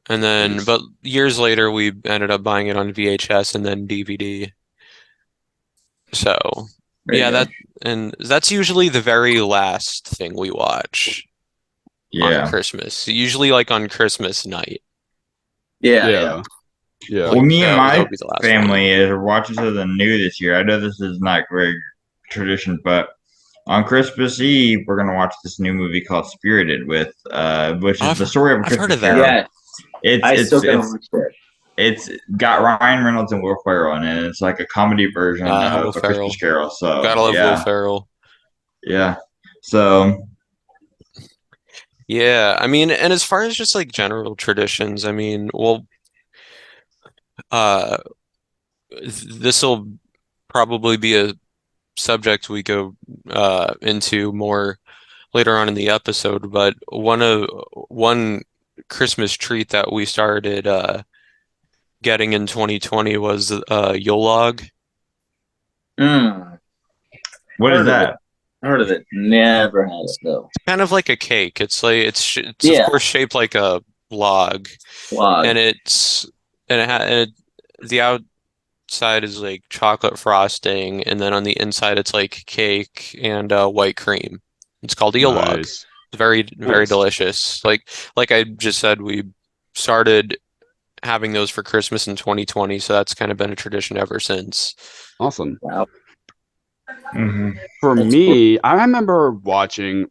Speaker 1: And then but years later we ended up buying it on VHS and then DVD. So
Speaker 3: There you
Speaker 1: yeah,
Speaker 3: go.
Speaker 1: that's usually the very last thing we watch on
Speaker 4: yeah.
Speaker 1: Christmas. Usually like on Christmas night.
Speaker 3: Yeah.
Speaker 2: Yeah. Yeah.
Speaker 4: Well, me and
Speaker 1: that
Speaker 4: my
Speaker 1: would be the last
Speaker 4: family are watching something new this year. I know this is not very tradition, but on Christmas Eve, we're gonna watch this new movie called Spirited, which is the story of a
Speaker 1: I've heard
Speaker 4: Christmas
Speaker 1: of that.
Speaker 4: Carol.
Speaker 3: Yeah. I still gotta watch it.
Speaker 4: It's got Ryan Reynolds and Will Ferrell in it. It's like a comedy version of
Speaker 1: Will
Speaker 4: a
Speaker 1: Ferrell.
Speaker 4: Christmas Carol. So
Speaker 1: Gotta love Will
Speaker 4: yeah,
Speaker 1: Ferrell.
Speaker 4: yeah. So
Speaker 1: Yeah, I mean, and as far as just like general traditions, I mean, well, uh, this will probably be a subject we go into more later on in the episode, but one Christmas treat that we started getting in 2020 was Yule log.
Speaker 4: what
Speaker 3: Heard
Speaker 4: is
Speaker 3: of
Speaker 4: that?
Speaker 3: Heard of it? Never had it though.
Speaker 1: Kind of like a cake. It's like it's of
Speaker 3: Yeah.
Speaker 1: course shaped like a log,
Speaker 3: Log.
Speaker 1: and the outside is like chocolate frosting, and then on the inside it's like cake and white cream. It's called eel log.
Speaker 2: Nice.
Speaker 1: It's very, very
Speaker 2: Nice.
Speaker 1: delicious. Like I just said, we started having those for Christmas in 2020, so that's kind of been a tradition ever since.
Speaker 2: Awesome.
Speaker 3: Wow.
Speaker 2: For
Speaker 3: That's
Speaker 2: me, I remember watching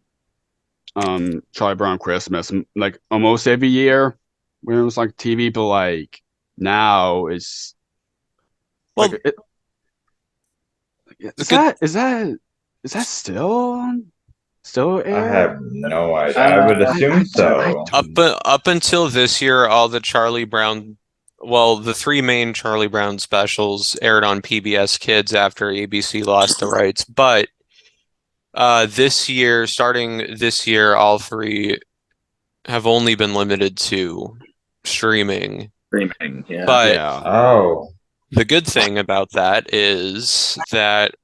Speaker 2: Charlie Brown Christmas like almost every year when it was like TV, but like now it's
Speaker 1: Well,
Speaker 2: like
Speaker 1: the good
Speaker 2: is that still
Speaker 4: I
Speaker 2: air?
Speaker 4: have no idea. I would assume so.
Speaker 1: up until this year, all the the three main Charlie Brown specials aired on PBS Kids after ABC lost the rights. But starting this year, all three have only been limited to streaming.
Speaker 3: Streaming, yeah.
Speaker 1: But
Speaker 2: Yeah.
Speaker 4: Oh.
Speaker 1: the good thing about that is that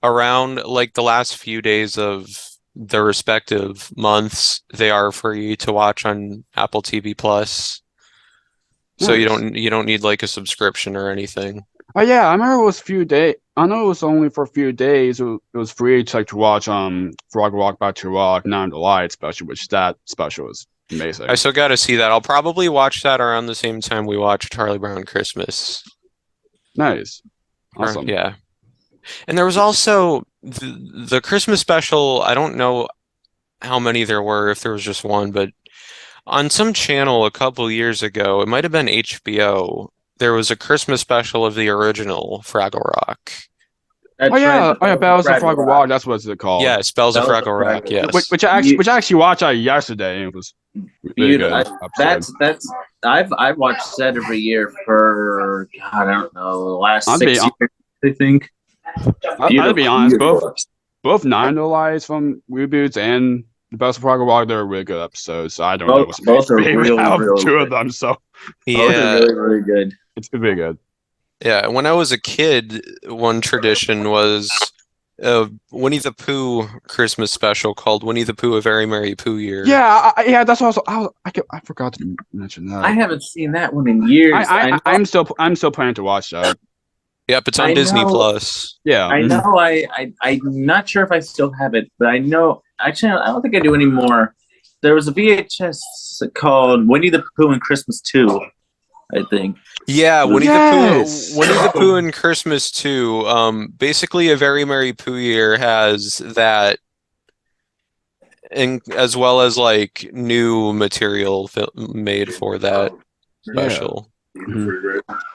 Speaker 1: around like the last few days of the respective months, they are free to watch on Apple TV Plus. So you don't need like a subscription or anything.
Speaker 2: Oh yeah, I remember it was a few days. I know it was only for a few days. It was free to watch Frog Rock Back to Rock Nine to Light special, which that special was amazing.
Speaker 1: I still got to see that. I'll probably watch that around the same time we watch Charlie Brown Christmas.
Speaker 2: Nice. Awesome.
Speaker 1: Yeah. And there was also the Christmas special. I don't know how many there were, if there was just one, but on some channel a couple years ago, it might have been HBO, there was a Christmas special of the original Fraggle Rock.
Speaker 2: Oh yeah, Bells of Fraggle Rock. That's what it's called.
Speaker 1: Yeah, Bells of Fraggle Rock. Yes.
Speaker 2: Which I actually watched yesterday. And it was really good.
Speaker 3: I've watched that every year for I don't know, the last 6 years, I think.
Speaker 2: I'll be honest, both Nine to Lights from reboots and the Bells of Fraggle Rock, they're really good episodes. So I don't know what's
Speaker 3: both are really
Speaker 2: two of them. So
Speaker 1: yeah,
Speaker 3: both are really, really good.
Speaker 2: It's really good.
Speaker 1: Yeah, when I was a kid, one tradition was a Winnie the Pooh Christmas special called Winnie the Pooh: A Very Merry Pooh Year.
Speaker 2: Yeah, that's what I forgot to mention that.
Speaker 3: I haven't seen that one in years.
Speaker 2: I'm still planning to watch that.
Speaker 1: Yep, it's on Disney Plus.
Speaker 2: Yeah,
Speaker 3: I know. I'm not sure if I still have it, but I know. Actually, I don't think I do anymore. There was a VHS called Winnie the Pooh and Christmas 2, I think.
Speaker 1: Yeah, Winnie the Pooh and Christmas 2. Basically, A Very Merry Pooh Year has that, and as well as like new material made for that special.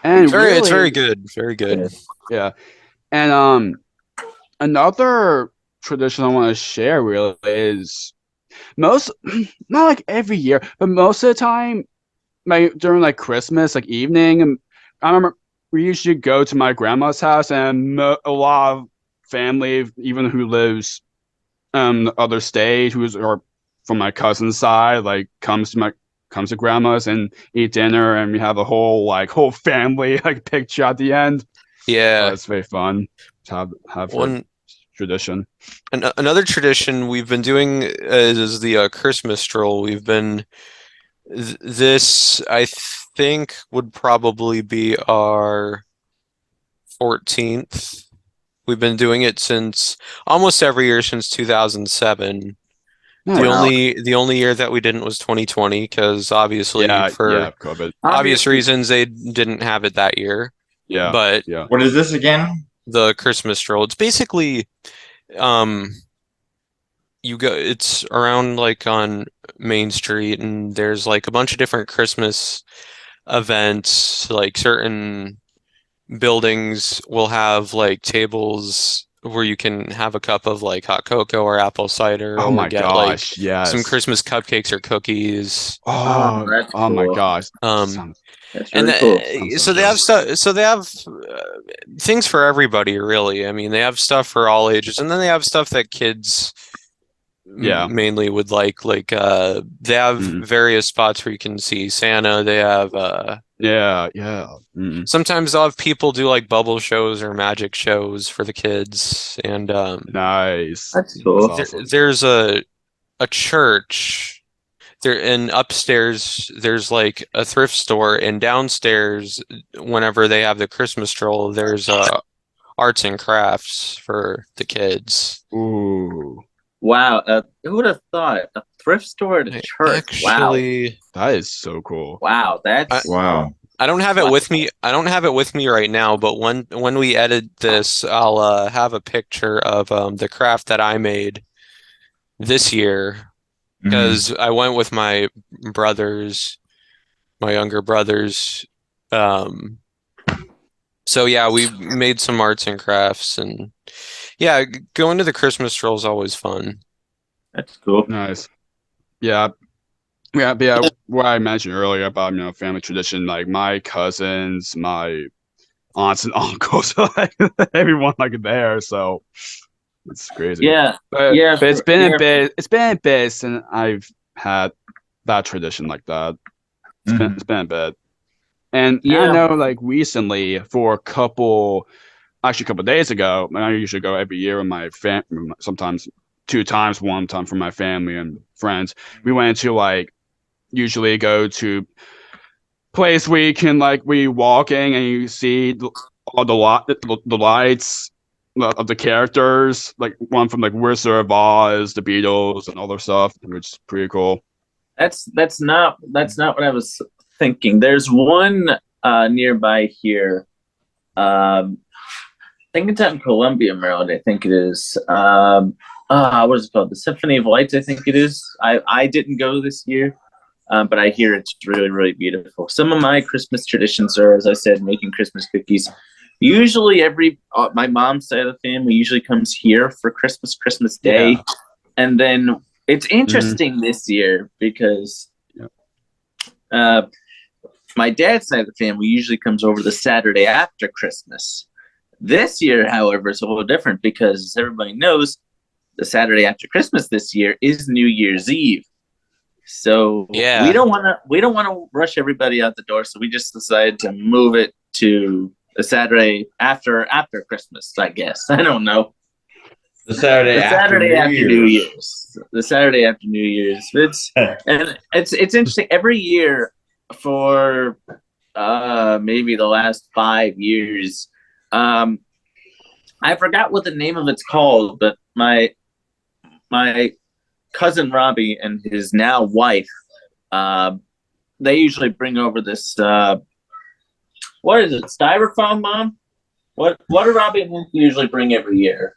Speaker 2: And
Speaker 1: it's very good, very good.
Speaker 2: Yeah, and another tradition I want to share really is not like every year, but most of the time, like during like Christmas, like evening, I remember we usually go to my grandma's house, and a lot of family, even who lives the other state, or from my cousin's side, like comes to grandma's and eat dinner, and we have a whole family like picture at the end.
Speaker 1: Yeah,
Speaker 2: it's very fun to have one tradition.
Speaker 1: Another tradition we've been doing is the Christmas stroll. We've been this, I think, would probably be our 14th. We've been doing it since almost every year since 2007. The only year that we didn't was 2020 because obviously for
Speaker 2: COVID.
Speaker 1: Obvious reasons they didn't have it that year.
Speaker 2: Yeah.
Speaker 1: But
Speaker 4: what is this again?
Speaker 1: The Christmas stroll. It's basically it's around like on Main Street, and there's like a bunch of different Christmas events. Like certain buildings will have like tables where you can have a cup of like hot cocoa or apple cider.
Speaker 2: Oh my
Speaker 1: gosh,
Speaker 2: like, yes.
Speaker 1: Some Christmas cupcakes or cookies.
Speaker 2: Oh my gosh.
Speaker 3: That's really cool.
Speaker 1: So they have stuff. So they have things for everybody, really. I mean, they have stuff for all ages, and then they have stuff that kids mainly would like. Like they have various spots where you can see Santa. They have sometimes they'll have people do like bubble shows or magic shows for the kids, and
Speaker 2: nice.
Speaker 3: That's cool.
Speaker 1: There's a church there and upstairs there's like a thrift store, and downstairs whenever they have the Christmas stroll, there's arts and crafts for the kids.
Speaker 2: Ooh,
Speaker 3: Wow. Who would have thought a thrift store at a church?
Speaker 1: Actually,
Speaker 2: that is so cool.
Speaker 3: Wow. That's
Speaker 4: Wow.
Speaker 1: I don't have it with me. I don't have it with me right now, but when we edit this, I'll have a picture of the craft that I made this year, because I went with my younger brothers. So yeah, we made some arts and crafts, and yeah, going to the Christmas stroll is always fun.
Speaker 3: That's cool.
Speaker 2: Nice. Yeah. Yeah. What I mentioned earlier about family tradition, like my cousins, my aunts and uncles, like everyone like there. So it's crazy.
Speaker 3: Yeah.
Speaker 2: But
Speaker 3: Yeah.
Speaker 2: it's been a bit. It's been a bit since I've had that tradition like that. It's been a bit. And
Speaker 3: Yeah.
Speaker 2: I know, like recently, for a couple days ago, I usually go every year with my family, sometimes 2 times, 1 time for my family and friends. We went to like usually go to place where you can like we walking and you see all the lights of the characters, like one from like Wizard of Oz, the Beatles, and all their stuff, which is pretty cool.
Speaker 3: That's not what I was thinking. There's one nearby here. I think it's out in Columbia, Maryland. I think it is. What is it called? The Symphony of Lights, I think it is. I didn't go this year, but I hear it's really, really beautiful. Some of my Christmas traditions are, as I said, making Christmas cookies. Usually my mom's side of the family usually comes here for Christmas Day. Yeah. And then it's interesting this year because my dad's side of the family usually comes over the Saturday after Christmas. This year, however, is a little different because, as everybody knows, the Saturday after Christmas this year is New Year's Eve. So we don't want to rush everybody out the door. So we just decided to move it to the Saturday after Christmas, I guess. I don't know.
Speaker 4: The Saturday after New Year's.
Speaker 3: The Saturday after New Year's. It's interesting. Every year for maybe the last 5 years, I forgot what the name of it's called, but my cousin Robbie and his now wife, they usually bring over this. What is it? Styrofoam, Mom? What do Robbie and him usually bring every year?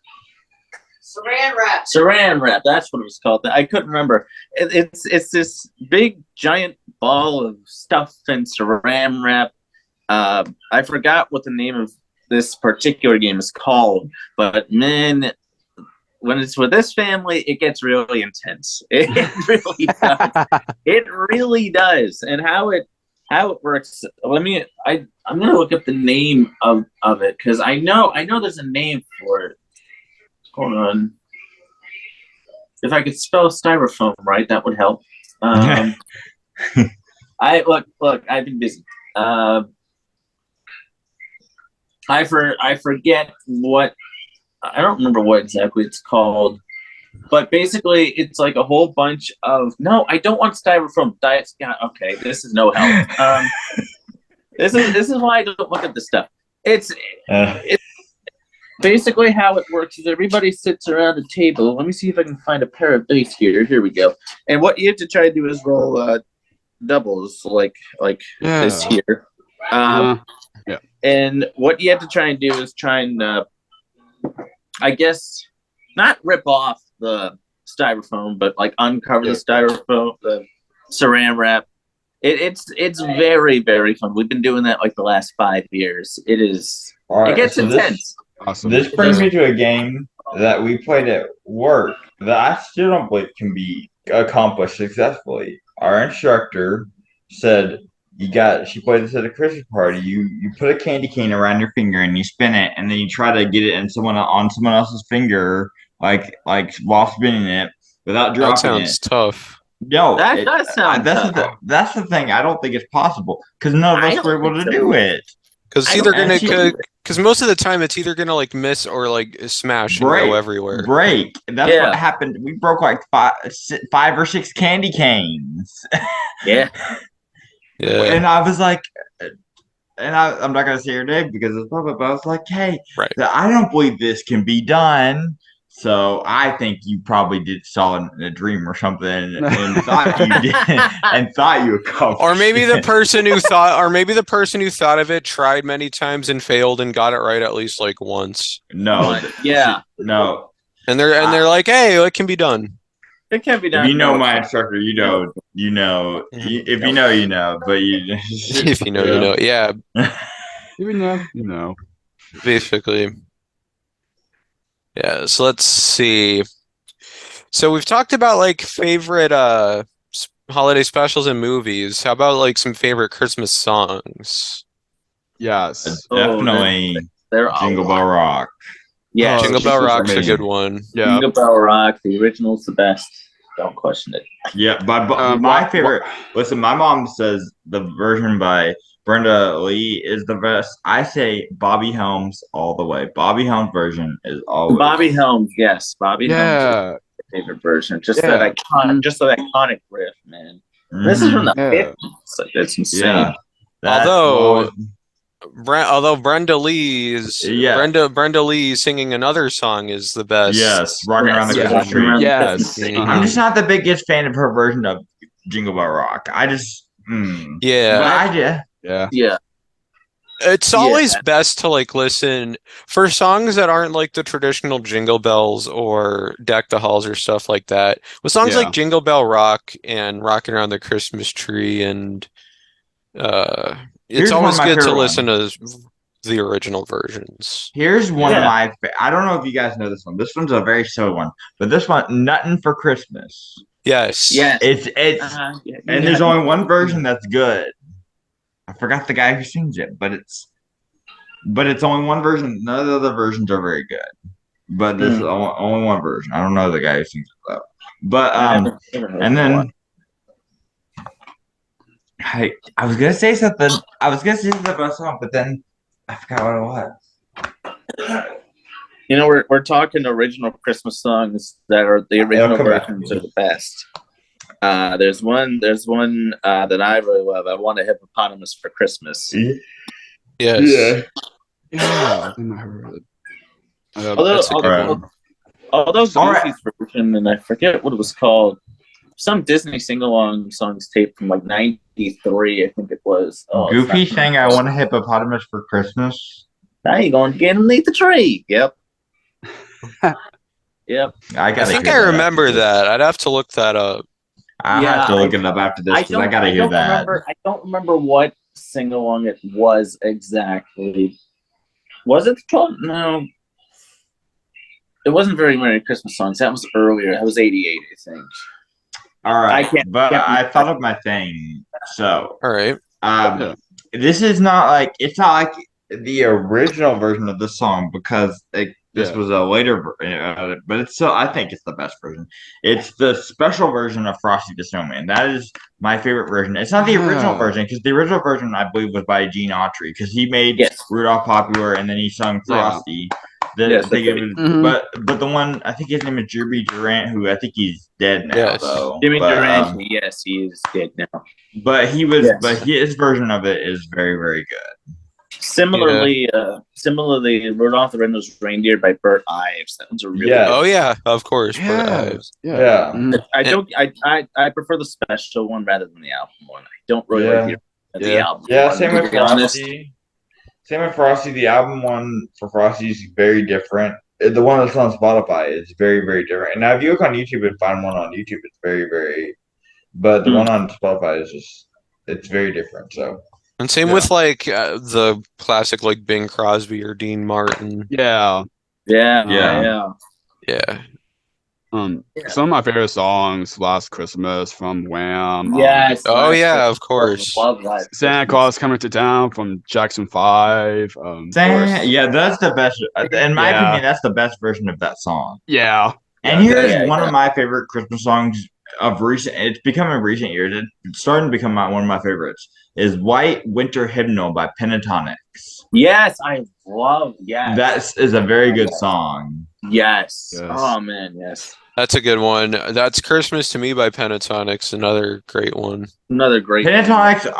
Speaker 5: Saran wrap.
Speaker 3: Saran wrap. That's what it was called. I couldn't remember. It's this big giant ball of stuff and saran wrap. I forgot what the name of this particular game is called, but man, when it's with this family, it gets really intense. It really does. It really does. And how it works. I'm gonna look up the name of it because I know there's a name for it. Hold on. If I could spell styrofoam right, that would help. I I've been busy. I forget what. I don't remember what exactly it's called, but basically it's like a whole bunch of. No, I don't want styrofoam. Okay, this is no help. This is why I don't look at this stuff. It's basically how it works is everybody sits around a table. Let me see if I can find a pair of dice here. Here we go. And what you have to try to do is roll doubles like this here. And what you have to try and do is try and, I guess, not rip off the styrofoam, but like uncover the styrofoam, the saran wrap. It's very, very fun. We've been doing that like the last 5 years. It is. It gets intense.
Speaker 4: Awesome. This brings me to a game that we played at work that I still don't believe can be accomplished successfully. Our instructor said she played this at a Christmas party. You put a candy cane around your finger and you spin it, and then you try to get it on someone else's finger, like while spinning it without dropping it.
Speaker 1: That sounds tough.
Speaker 4: No,
Speaker 3: that does sound tough.
Speaker 4: That's the thing. I don't think it's possible because none of us were able to do it.
Speaker 1: Because it's either gonna, because most of the time it's either gonna like miss or like smash and go everywhere.
Speaker 4: Break. That's what happened. We broke like five or six candy canes.
Speaker 3: Yeah.
Speaker 4: And I was like, and I'm not gonna say your name because it's public, but I was like, hey, I don't believe this can be done. So I think you probably saw it in a dream or something and thought you did and thought you accomplished.
Speaker 1: Or maybe the person who thought of it tried many times and failed and got it right at least like once.
Speaker 4: No. No.
Speaker 1: And they're like, hey, it can be done.
Speaker 3: It can be done.
Speaker 4: If you know my instructor, you know. If you know, you know. But
Speaker 1: if you know, you know. Yeah.
Speaker 2: If you know, you know.
Speaker 1: Basically. Yeah, so let's see. So we've talked about like favorite holiday specials and movies. How about like some favorite Christmas songs?
Speaker 2: Yes.
Speaker 4: Definitely Jingle Bell Rock.
Speaker 3: Yeah,
Speaker 1: Jingle Bell Rock's a good one.
Speaker 2: Yeah.
Speaker 3: Jingle Bell Rock, the original's the best. Don't question it.
Speaker 4: Yeah, my favorite. Listen, my mom says the version by Brenda Lee is the best. I say Bobby Helms all the way. Bobby Helms version is always
Speaker 3: Bobby Helms. Yes, Bobby Helms is my favorite version. Just that iconic riff, man. This is from the 50s. It's insane.
Speaker 4: Yeah.
Speaker 1: Although Brenda Lee singing another song is the best.
Speaker 4: Yes, Rocking Around the Christmas Tree.
Speaker 2: Yes.
Speaker 4: I'm just not the biggest fan of her version of Jingle Bell Rock. I just
Speaker 1: Yeah. It's always best to like listen for songs that aren't like the traditional Jingle Bells or Deck the Halls or stuff like that. With songs like Jingle Bell Rock and Rocking Around the Christmas Tree and it's always good to listen to the original versions.
Speaker 4: Here's one of my I don't know if you guys know this one. This one's a very silly one, but this one, Nuttin' for Christmas.
Speaker 1: Yes.
Speaker 4: It's and there's only one version that's good. I forgot the guy who sings it, but it's only one version. None of the other versions are very good. But this is only one version. I don't know the guy who sings it though. But and then I was gonna say something. I was gonna say something about a song, but then I forgot what it was.
Speaker 3: You know, we're talking original Christmas songs that are the original versions are the best. There's one that I really love. I Want a Hippopotamus for Christmas.
Speaker 1: Yes.
Speaker 2: Yeah.
Speaker 3: Although Goofy's version, and I forget what it was called, some Disney sing-along songs taped from like '93, I think it was.
Speaker 4: Goofy sang "I Want a Hippopotamus for Christmas."
Speaker 3: Now you're going to get underneath the tree. Yep. Yep.
Speaker 1: I think I remember that. I'd have to look that up.
Speaker 4: I have to look it up after this because I gotta hear that.
Speaker 3: I don't remember what sing-along it was exactly. Was it called? No. It wasn't very many Christmas songs. That was earlier. That was '88, I think.
Speaker 4: All right, I thought of my thing. So,
Speaker 1: all right,
Speaker 4: this is not like the original version of this song because this was a later version, but it's still I think it's the best version. It's the special version of Frosty the Snowman. That is my favorite version. It's not the original version because the original version I believe was by Gene Autry because he made Rudolph popular and then he sung Frosty. But the one I think his name is Jimmy Durant, who I think he's dead now. Though.
Speaker 3: Jimmy Durant, yes, he is dead now.
Speaker 4: But his version of it is very, very good.
Speaker 3: Similarly, Rudolph the Red-Nosed Reindeer by Bert Ives. That one's a really
Speaker 1: good. Oh yeah, of course, Bert Ives.
Speaker 4: Yeah.
Speaker 3: I prefer the special one rather than the album one. I don't really like the album.
Speaker 4: Yeah,
Speaker 3: one,
Speaker 4: same with Frosty. Same with Frosty. The album one for Frosty is very different. The one that's on Spotify is very, very different. And now if you look on YouTube and find one on YouTube, it's very, very. But the one on Spotify is it's very different. So.
Speaker 1: And same with like the classic like Bing Crosby or Dean Martin.
Speaker 2: Yeah. Some of my favorite songs, Last Christmas from Wham.
Speaker 3: Yes.
Speaker 1: Of course.
Speaker 3: Love that.
Speaker 2: Santa Claus Coming to Town from Jackson 5.
Speaker 4: That's the best. In my opinion, that's the best version of that song.
Speaker 2: Yeah.
Speaker 4: And here's one of my favorite Christmas songs. it's becoming recent years. It's starting to become one of my favorites. Is White Winter Hymnal by Pentatonics.
Speaker 3: Yes, I love. Yes,
Speaker 4: That is a very good song.
Speaker 3: yes.
Speaker 2: Yes.
Speaker 3: Oh man, yes.
Speaker 1: That's a good one. That's Christmas to Me by Pentatonics, another great one.
Speaker 3: Another great.
Speaker 4: Pentatonics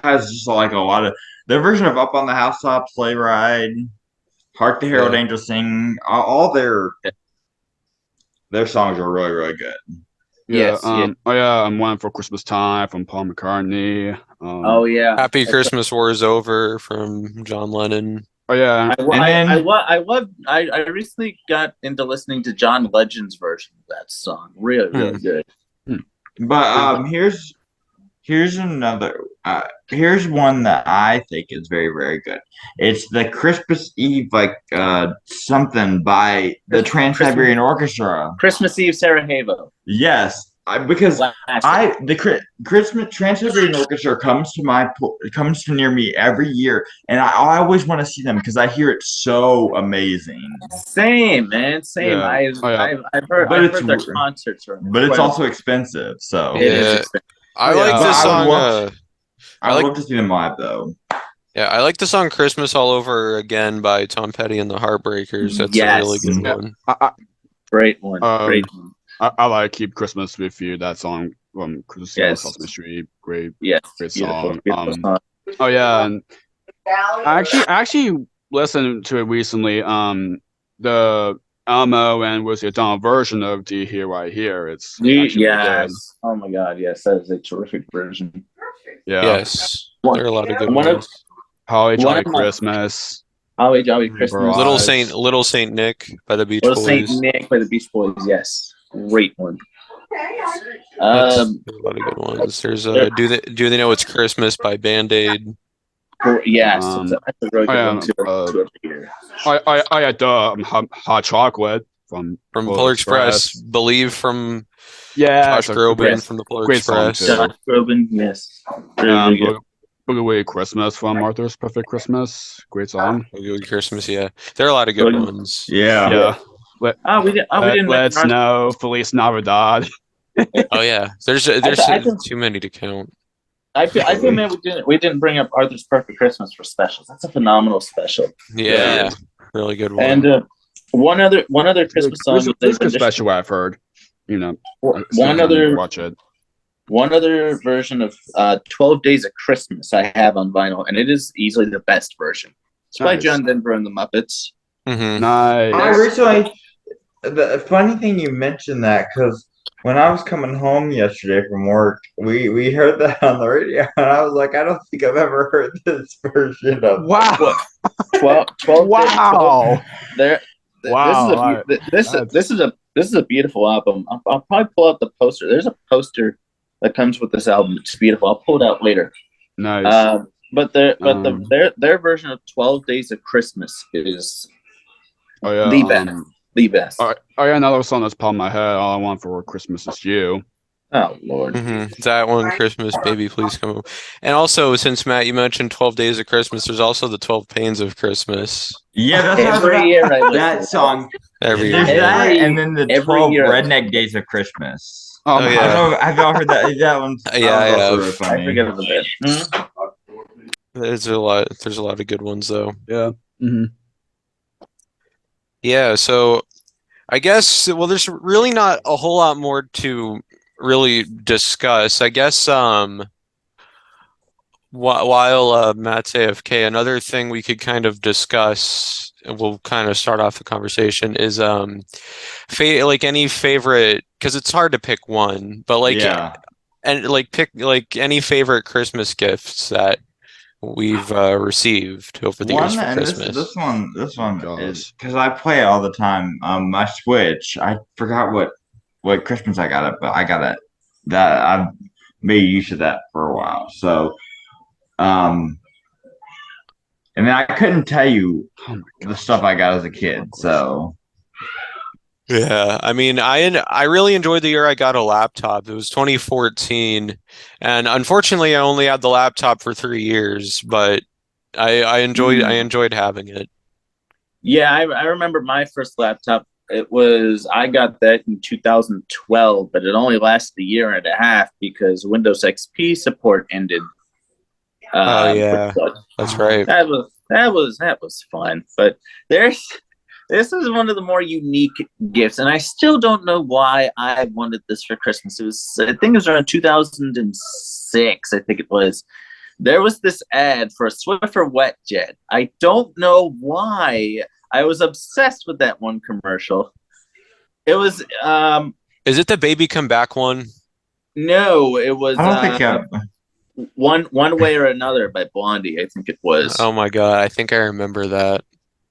Speaker 4: has just like a lot of their version of Up on the Housetop, Sleigh Ride, Hark the Herald
Speaker 1: Yeah.
Speaker 4: Angels Sing. All their songs are really, really good.
Speaker 2: Yeah.
Speaker 3: Yes,
Speaker 2: I'm One for Christmas Time from Paul McCartney.
Speaker 3: Oh yeah.
Speaker 1: Happy Christmas War is Over from John Lennon.
Speaker 2: Oh yeah.
Speaker 3: I recently got into listening to John Legend's version of that song. Really, really good.
Speaker 4: But here's another here's one that I think is very, very good. It's the Christmas Eve something by the Trans-Siberian Orchestra.
Speaker 3: Christmas Eve Sarajevo.
Speaker 4: Yes, because the Christmas Trans-Siberian Orchestra comes to near me every year, and I always want to see them because I hear it so amazing.
Speaker 3: Same, man. Same.
Speaker 2: Yeah.
Speaker 3: I've heard their concerts are
Speaker 4: but it's also expensive. So
Speaker 3: It is
Speaker 1: Yeah.
Speaker 3: expensive.
Speaker 1: I like this song.
Speaker 4: I would love to see them live though.
Speaker 1: Yeah, I like the song "Christmas All Over Again" by Tom Petty and the Heartbreakers. That's a really good one.
Speaker 3: Great one. Great one.
Speaker 2: I like Keep Christmas With You. That song from Christmas
Speaker 3: Yes.
Speaker 2: Sesame Street. Great
Speaker 3: Yes.
Speaker 2: great
Speaker 3: Beautiful,
Speaker 2: song.
Speaker 3: beautiful song.
Speaker 2: Oh yeah, and I actually listened to it recently. The Elmo and Rosie O'Donnell version of "Do You Hear What I Hear?" It's actually really good.
Speaker 3: Yes. Oh my God. Yes, that is a terrific version.
Speaker 2: Yeah.
Speaker 1: Yes, there are a lot of good
Speaker 3: One of-
Speaker 1: ones.
Speaker 2: Holly
Speaker 3: One
Speaker 2: Jolly
Speaker 3: of my-
Speaker 2: Christmas.
Speaker 3: Holly Jolly Christmas.
Speaker 2: Right.
Speaker 1: Little Saint Nick by the Beach
Speaker 3: Little
Speaker 1: Boys.
Speaker 3: Saint Nick by the Beach Boys. Yes. Great one.
Speaker 1: That's a lot of good ones. There's Do They Know It's Christmas by Band-Aid.
Speaker 3: Yes.
Speaker 2: Um,
Speaker 3: That's a really good one too.
Speaker 2: I had hot chocolate from
Speaker 1: Polar Express. Believe from
Speaker 2: Yeah,
Speaker 1: Josh Groban
Speaker 3: yes.
Speaker 1: from the Polar
Speaker 2: Great song,
Speaker 1: Express.
Speaker 2: too.
Speaker 3: Josh Groban. Yes. Really good.
Speaker 2: Boogie Christmas from Arthur's Perfect Christmas. Great song.
Speaker 1: Good Christmas, yeah. There are a lot of good ones.
Speaker 4: Yeah.
Speaker 3: We didn't.
Speaker 2: Let's know Feliz Navidad.
Speaker 1: Oh yeah, there's too many to count.
Speaker 3: I feel man, we didn't bring up Arthur's Perfect Christmas for specials. That's a phenomenal special.
Speaker 1: Yeah, really good one.
Speaker 3: And one other Christmas song.
Speaker 2: There's a special I've heard. You know, watch it.
Speaker 3: One other version of 12 Days of Christmas I have on vinyl, and it is easily the best version. It's by
Speaker 2: Nice.
Speaker 3: John Denver and the Muppets.
Speaker 1: Mhm.
Speaker 2: Nice.
Speaker 4: I recently, the funny thing you mentioned that because when I was coming home yesterday from work, we heard that on the radio, and I was like, I don't think I've ever heard this version of.
Speaker 2: Wow.
Speaker 3: 12
Speaker 2: Wow.
Speaker 3: There.
Speaker 2: Wow.
Speaker 3: This is a beautiful album. I'll probably pull out the poster. There's a poster that comes with this album. It's beautiful. I'll pull it out later.
Speaker 2: Nice.
Speaker 3: But their version of 12 Days of Christmas is the best.
Speaker 2: I got another song that's popped in my head. All I Want for Christmas Is You.
Speaker 3: Oh Lord.
Speaker 1: That one, Christmas, Baby Please Come Home. And also, since Matt, you mentioned 12 Days of Christmas, there's also the 12 Pains of Christmas.
Speaker 4: Yeah, that's
Speaker 3: Every year I listen
Speaker 4: that
Speaker 3: to
Speaker 4: song.
Speaker 1: Every
Speaker 4: There's
Speaker 1: year.
Speaker 4: that, and then the 12
Speaker 3: year.
Speaker 4: Redneck Days of Christmas.
Speaker 2: Oh,
Speaker 1: Oh,
Speaker 2: my
Speaker 1: yeah.
Speaker 4: I don't know. Have y'all heard that? That one's
Speaker 1: Yeah, I
Speaker 4: also
Speaker 1: have.
Speaker 4: really
Speaker 3: I
Speaker 4: funny.
Speaker 3: forget about that.
Speaker 1: There's a lot of good ones though.
Speaker 2: Yeah. Mm-hmm.
Speaker 1: Yeah, so I guess there's really not a whole lot more to really discuss. I guess while Matt's AFK, another thing we could kind of discuss, and we'll kind of start off the conversation, is like any favorite, because it's hard to pick one, but like
Speaker 4: Yeah.
Speaker 1: and like pick like any favorite Christmas gifts that we've received over the years for
Speaker 4: and
Speaker 1: Christmas.
Speaker 4: this one
Speaker 2: Gosh.
Speaker 4: is because I play it all the time. My Switch. I forgot what Christmas I got it, but I got it. That I've made use of that for a while. So, and then I couldn't tell you the stuff I got as a kid. So,
Speaker 1: Yeah, I mean, I really enjoyed the year I got a laptop. It was 2014, and unfortunately, I only had the laptop for 3 years, but I enjoyed having it.
Speaker 3: Yeah, I remember my first laptop I got that in 2012, but it only lasted a year and a half because Windows XP support ended.
Speaker 1: Oh yeah, that's right.
Speaker 3: That was fun. But this is one of the more unique gifts, and I still don't know why I wanted this for Christmas. I think it was around 2006. I think it was. There was this ad for a Swiffer wet jet. I don't know why. I was obsessed with that one commercial. It was
Speaker 1: Is it the Baby Come Back one?
Speaker 3: no, it was
Speaker 4: I don't think
Speaker 3: one way or another by Blondie. I think it was.
Speaker 1: Oh my god, I think I remember that.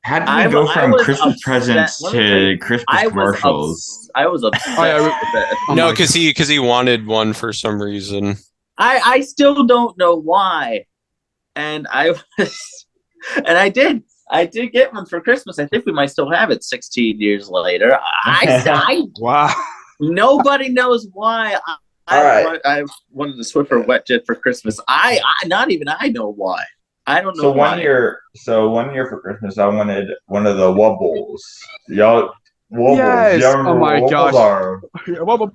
Speaker 4: how did we go
Speaker 3: I
Speaker 4: from
Speaker 3: was
Speaker 4: Christmas
Speaker 3: upset.
Speaker 4: presents
Speaker 3: Let me tell
Speaker 4: to
Speaker 3: you,
Speaker 4: Christmas commercials?
Speaker 3: I was obsessed
Speaker 2: Oh, yeah,
Speaker 3: with that.
Speaker 2: Oh
Speaker 1: No,
Speaker 2: my
Speaker 1: because he wanted one for some reason.
Speaker 3: I still don't know why, and I was, and I did get one for Christmas. I think we might still have it 16 years later.
Speaker 2: Wow.
Speaker 3: Nobody knows why I wanted the Swiffer wet jet for Christmas. I not even I know why. I don't know
Speaker 4: So
Speaker 3: why.
Speaker 4: one year for Christmas, I wanted one of the wobbles. Y'all, wobbles.
Speaker 2: Yes.
Speaker 4: Y'all remember
Speaker 2: Oh my
Speaker 4: what wobbles
Speaker 2: gosh.
Speaker 4: are? Wobble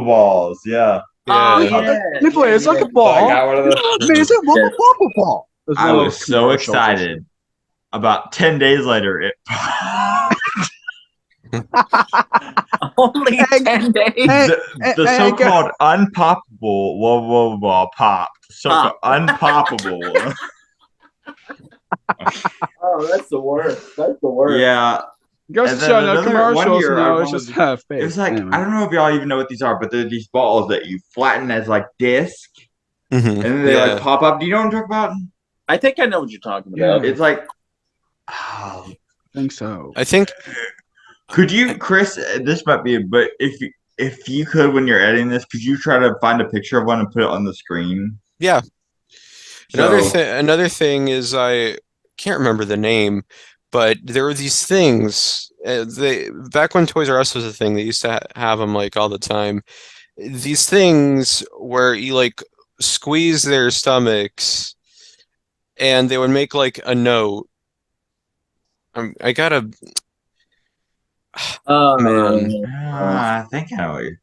Speaker 4: balls. Yeah.
Speaker 3: Oh
Speaker 1: Yeah.
Speaker 2: Nikolai, it's like a
Speaker 4: So I
Speaker 2: ball.
Speaker 4: got one of those.
Speaker 2: Amazing wobble ball. It's
Speaker 4: I
Speaker 2: one of
Speaker 4: was
Speaker 2: those
Speaker 4: so
Speaker 2: commercials.
Speaker 4: excited. About 10 days later, it
Speaker 3: Only 10 days.
Speaker 4: the so-called unpoppable wobble ball popped. So-called unpoppable.
Speaker 3: Oh, that's the worst. That's the worst.
Speaker 4: Yeah.
Speaker 2: Goes
Speaker 4: And
Speaker 2: to
Speaker 4: then
Speaker 2: show no
Speaker 4: another one
Speaker 2: commercials,
Speaker 4: year,
Speaker 2: you
Speaker 4: I
Speaker 2: know, it's
Speaker 4: wanted-
Speaker 2: just half
Speaker 4: It
Speaker 2: fake.
Speaker 4: was like,
Speaker 2: Anyway.
Speaker 4: I don't know if y'all even know what these are, but they're these balls that you flatten as like disc,
Speaker 1: Mhm.
Speaker 4: and then they
Speaker 1: Yeah.
Speaker 4: like pop up. Do you know what I'm talking about?
Speaker 3: I think I know what you're talking about.
Speaker 2: Yeah.
Speaker 4: It's like,
Speaker 2: I think so.
Speaker 1: I think
Speaker 4: could you, Chris? This might be, but if you could, when you're editing this, could you try to find a picture of one and put it on the screen?
Speaker 1: yeah.
Speaker 4: So,
Speaker 1: Another thing is I can't remember the name, but there were these things. They back when Toys R Us was a thing, they used to have them like all the time. These things where you like squeeze their stomachs, and they would make like a note. I gotta. Man.
Speaker 4: I think I know you.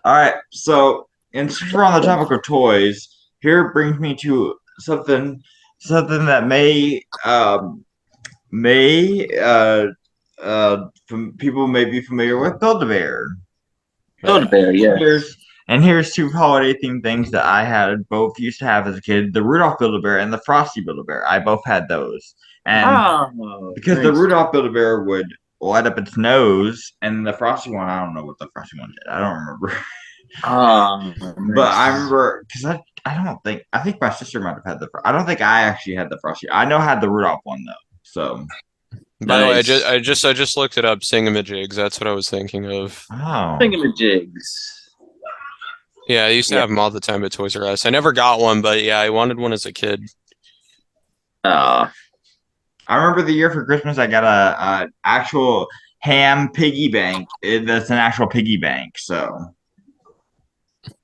Speaker 4: All right, so and since we're on the topic of toys, here brings me to something that people may be familiar with Build-A-Bear.
Speaker 3: Build-A-Bear, yeah.
Speaker 4: Here's two holiday themed things that I had both used to have as a kid: the Rudolph Build-A-Bear and the Frosty Build-A-Bear. I both had those, and because the
Speaker 3: nice.
Speaker 4: Rudolph Build-A-Bear would light up its nose, and the Frosty one, I don't know what the Frosty one did. I don't remember. But I remember because I think my sister might have had I don't think I actually had the Frosty. I know I had the Rudolph one though. So
Speaker 1: By the way,
Speaker 3: Nice.
Speaker 1: I just looked it up. Singamajigs. That's what I was thinking of.
Speaker 3: Thingamajigs.
Speaker 1: Yeah, I used to have them all the time at Toys R Us. I never got one, but yeah, I wanted one as a kid.
Speaker 4: I remember the year for Christmas I got a actual ham piggy bank. That's an actual piggy bank. So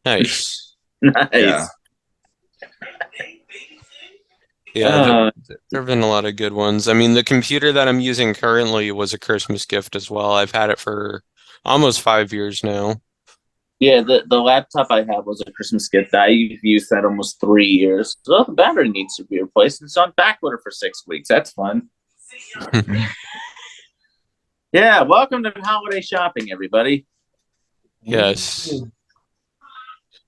Speaker 1: Nice.
Speaker 3: Nice.
Speaker 4: yeah.
Speaker 1: Yeah, there have been a lot of good ones. I mean, the computer that I'm using currently was a Christmas gift as well. I've had it for almost 5 years now.
Speaker 3: Yeah, the laptop I have was a Christmas gift. I've used that almost 3 years. So the battery needs to be replaced. It's on back order for 6 weeks. That's fun. Yeah, welcome to holiday shopping, everybody.
Speaker 1: Yes.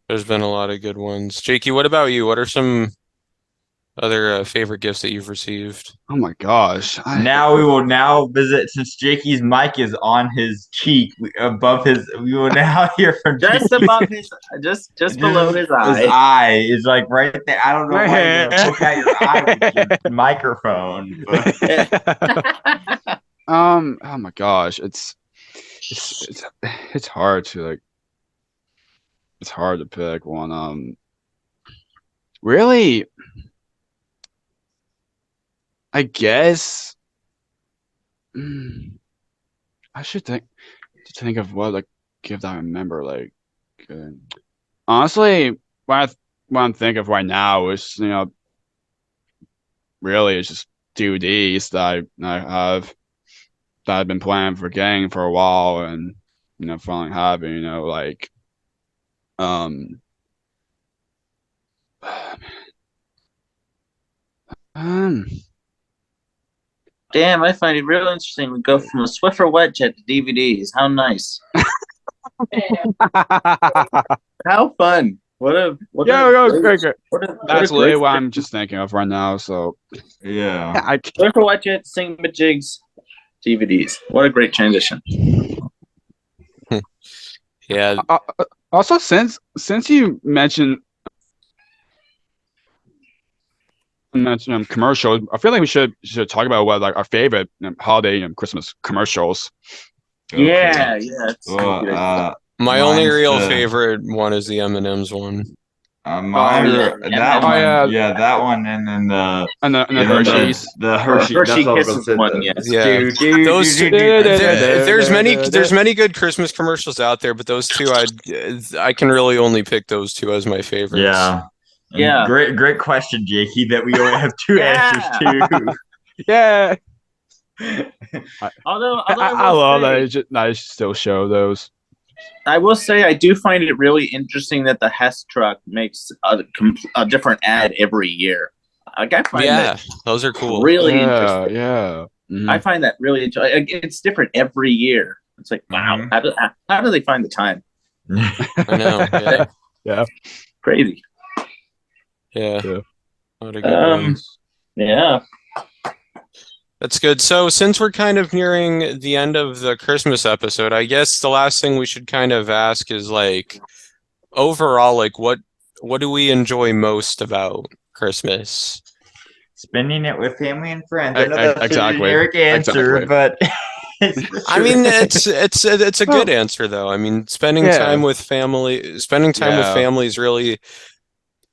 Speaker 1: There's been a lot of good ones. Jakey, what about you? What are some other favorite gifts that you've received?
Speaker 2: Oh my gosh.
Speaker 4: Now we will now visit since Jakey's mic is on his cheek above his. We will now hear from
Speaker 3: Just
Speaker 4: Jakey.
Speaker 3: above his, just below his eye.
Speaker 4: His eye is like right there. I don't know
Speaker 2: My
Speaker 4: why you're
Speaker 2: head.
Speaker 4: gonna poke out your eye with your microphone. But
Speaker 2: Oh my gosh. It's hard to like. It's hard to pick one. Really, I guess. I should think of what like gift I remember like. Honestly, what I'm thinking of right now is really it's just DVDs that I have I've been planning for getting for a while, and finally having, like, um,
Speaker 3: Damn, I find it real interesting. We go from a Swiffer wet jet to DVDs. How nice. How fun.
Speaker 2: great. That's literally
Speaker 3: great
Speaker 2: what I'm just thinking of right now. So
Speaker 4: Yeah.
Speaker 3: Swiffer wet jet, Singamajigs, DVDs. What a great transition.
Speaker 1: Yeah.
Speaker 2: Also, since you mentioned commercials, I feel like we should talk about what like our favorite holiday and Christmas commercials.
Speaker 3: Yeah.
Speaker 1: My only
Speaker 4: mine's
Speaker 1: real
Speaker 4: the-
Speaker 1: favorite one is the M&M's one.
Speaker 4: That one, and then the
Speaker 2: Hershey's.
Speaker 4: the Hershey.
Speaker 3: Hershey
Speaker 4: that's what I was
Speaker 3: Kisses
Speaker 4: gonna
Speaker 3: one,
Speaker 4: say,
Speaker 3: yes.
Speaker 1: Yeah. Those two. There's many good Christmas commercials out there, but those two, I can really only pick those two as my favorites.
Speaker 4: Yeah.
Speaker 3: Yeah.
Speaker 4: Great question, Jakey, that we only have two answers to.
Speaker 2: Yeah.
Speaker 3: Although
Speaker 2: I love that. I still show those.
Speaker 3: I will say I do find it really interesting that the Hess truck makes a different ad every year. Like, I find that
Speaker 1: those are cool.
Speaker 3: Really interesting.
Speaker 2: Yeah. Mm-hmm.
Speaker 3: I find that really interesting. It's different every year. It's like, wow, how do they find the time?
Speaker 1: I know. Yeah.
Speaker 2: Yeah.
Speaker 3: Crazy.
Speaker 1: Yeah. What a good ones.
Speaker 3: Yeah.
Speaker 1: That's good. So since we're kind of nearing the end of the Christmas episode, I guess the last thing we should kind of ask is like overall, like what do we enjoy most about Christmas?
Speaker 4: Spending it with family and friends. I know that's
Speaker 2: exactly.
Speaker 4: a generic answer, but
Speaker 1: I mean, it's a good answer though. I mean, spending time with family is really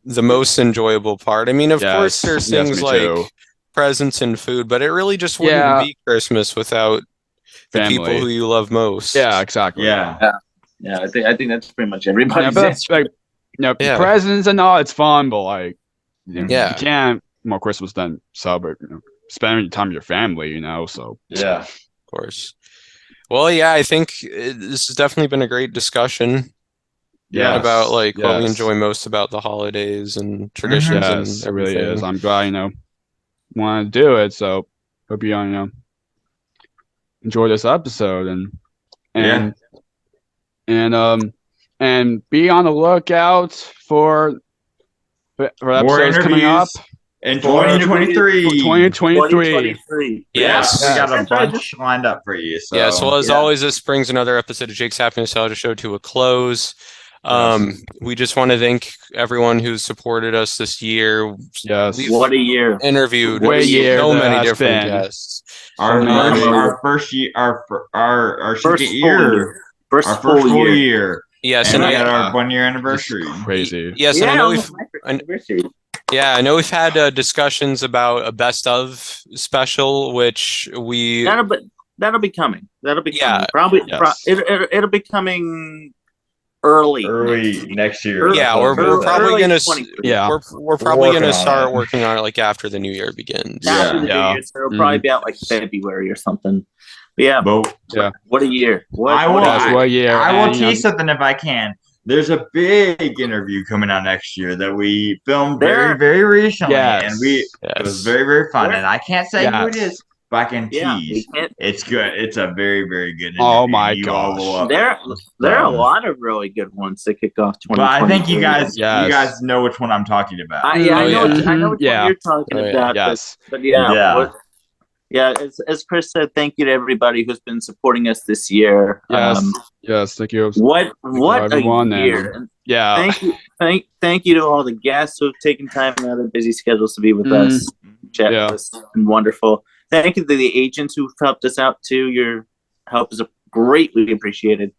Speaker 1: the most enjoyable part. I mean, of course, there's things like presents and food, but it really just wouldn't be Christmas without the people who you love most.
Speaker 2: Yeah, exactly.
Speaker 3: Yeah. I think that's pretty much everybody's answer.
Speaker 2: Like, presents and all, it's fun, but like, you can't more Christmas than celebrate. Spending time with your family. So
Speaker 4: yeah,
Speaker 1: of course. Well, yeah, I think this has definitely been a great discussion.
Speaker 2: Yeah,
Speaker 1: about like what we enjoy most about the holidays and traditions.
Speaker 2: Yes, it really is. I'm glad want to do it. So hope you enjoy this episode and be on the lookout for episodes coming up
Speaker 4: in 2023.
Speaker 2: 2023.
Speaker 1: Yes,
Speaker 4: we got a bunch lined up for you. So.
Speaker 1: Yes. Well, as always, this brings another episode of Jake's Happy Nostalgia Show to a close. We just want to thank everyone who's supported us this year.
Speaker 2: Yes,
Speaker 3: what a year!
Speaker 1: Interviewed
Speaker 2: so
Speaker 1: many different guests.
Speaker 4: Our first year, our second year,
Speaker 3: first
Speaker 4: full year.
Speaker 1: Yes,
Speaker 4: and we had our 1 year anniversary.
Speaker 2: Crazy.
Speaker 1: Yes, and I know we've had discussions about a best of special, which
Speaker 3: that'll be coming. Probably.
Speaker 1: Yes.
Speaker 3: It'll be coming. Early
Speaker 4: next year.
Speaker 1: Yeah, we're probably gonna.
Speaker 2: Yeah,
Speaker 1: we're probably gonna start working on it like after the new year begins.
Speaker 3: After the new year, so it'll probably be out like February or something. But what a year!
Speaker 4: I will tease something if I can. There's a big interview coming out next year that we filmed very, very recently, and it was very, very fun. And I can't say who it is. But I can tease. It's good. It's a very, very good interview.
Speaker 2: Oh my gosh.
Speaker 3: There are a lot of really good ones that kick off 2020.
Speaker 4: But I think you guys know which one I'm talking about.
Speaker 3: I know which one you're talking about.
Speaker 2: Yes.
Speaker 3: But as Chris said, thank you to everybody who's been supporting us this year.
Speaker 2: Yes, thank you.
Speaker 3: What a year. Thank you to all the guests who have taken time out of their busy schedules to be with us. Chat with us. It's been wonderful. Thank you to the agents who've helped us out too. Your help is greatly appreciated.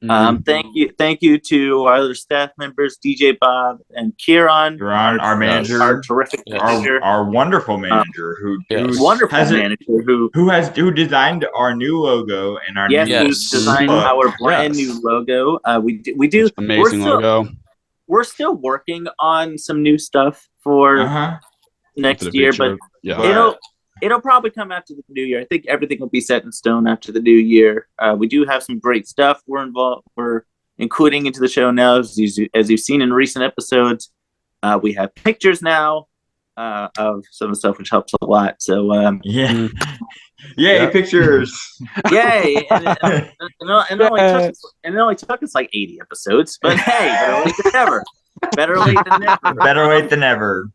Speaker 3: Thank you to our other staff members, DJ Bob and Kieran.
Speaker 4: Our manager,
Speaker 3: our terrific manager,
Speaker 4: our wonderful manager, who designed our new logo and our
Speaker 3: who designed our brand new logo. We do
Speaker 2: amazing logo.
Speaker 3: We're still working on some new stuff for next year, but it'll probably come after the new year. I think everything will be set in stone after the new year. We do have some great stuff we're including into the show now, as you've seen in recent episodes. We have pictures now of some of the stuff, which helps a lot. So
Speaker 4: Yay, pictures!
Speaker 3: Yay! And it only took us like 80 episodes, but hey, better late than never. Better late than never.
Speaker 4: Better late than ever.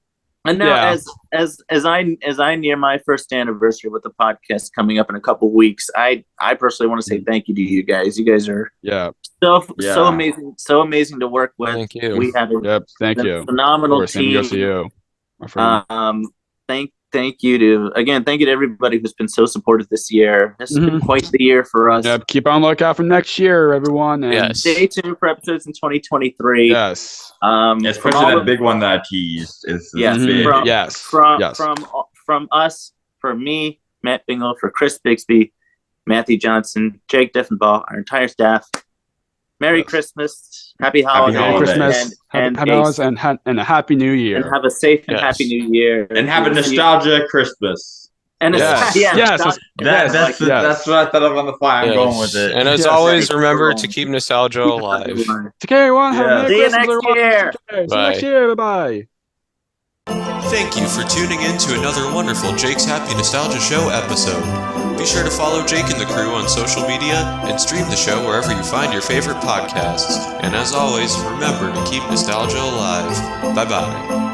Speaker 3: And now, as I near my first anniversary with the podcast coming up in a couple weeks, I personally want to say thank you to you guys. You guys are so amazing to work with.
Speaker 1: Thank you.
Speaker 3: We have a phenomenal team.
Speaker 2: To you, my friend.
Speaker 3: Thank you to everybody who's been so supportive this year. This has been quite the year for us.
Speaker 2: Yep, keep on lookout for next year, everyone. And
Speaker 3: stay tuned for episodes in 2023.
Speaker 2: Yes.
Speaker 4: Especially that big one that I teased.
Speaker 3: From us, for me, Matt Bingel, for Chris Bixby, Matthew Johnson, Jake Deffinbaugh, our entire staff. Merry Christmas, Happy Holidays,
Speaker 2: and a Happy New Year.
Speaker 3: And have a safe and happy New Year.
Speaker 4: And have a nostalgia Christmas.
Speaker 3: And
Speaker 2: that's what
Speaker 4: I thought of on the fly. I'm going with it.
Speaker 1: And as always, remember to keep nostalgia alive.
Speaker 2: Take care, everyone. Have a Merry
Speaker 3: See you
Speaker 2: Christmas,
Speaker 3: next year.
Speaker 2: See you next year. Bye-bye.
Speaker 1: Thank you for tuning in to another wonderful Jake's Happy Nostalgia Show episode. Be sure to follow Jake and the crew on social media and stream the show wherever you find your favorite podcasts. And as always, remember to keep nostalgia alive. Bye-bye.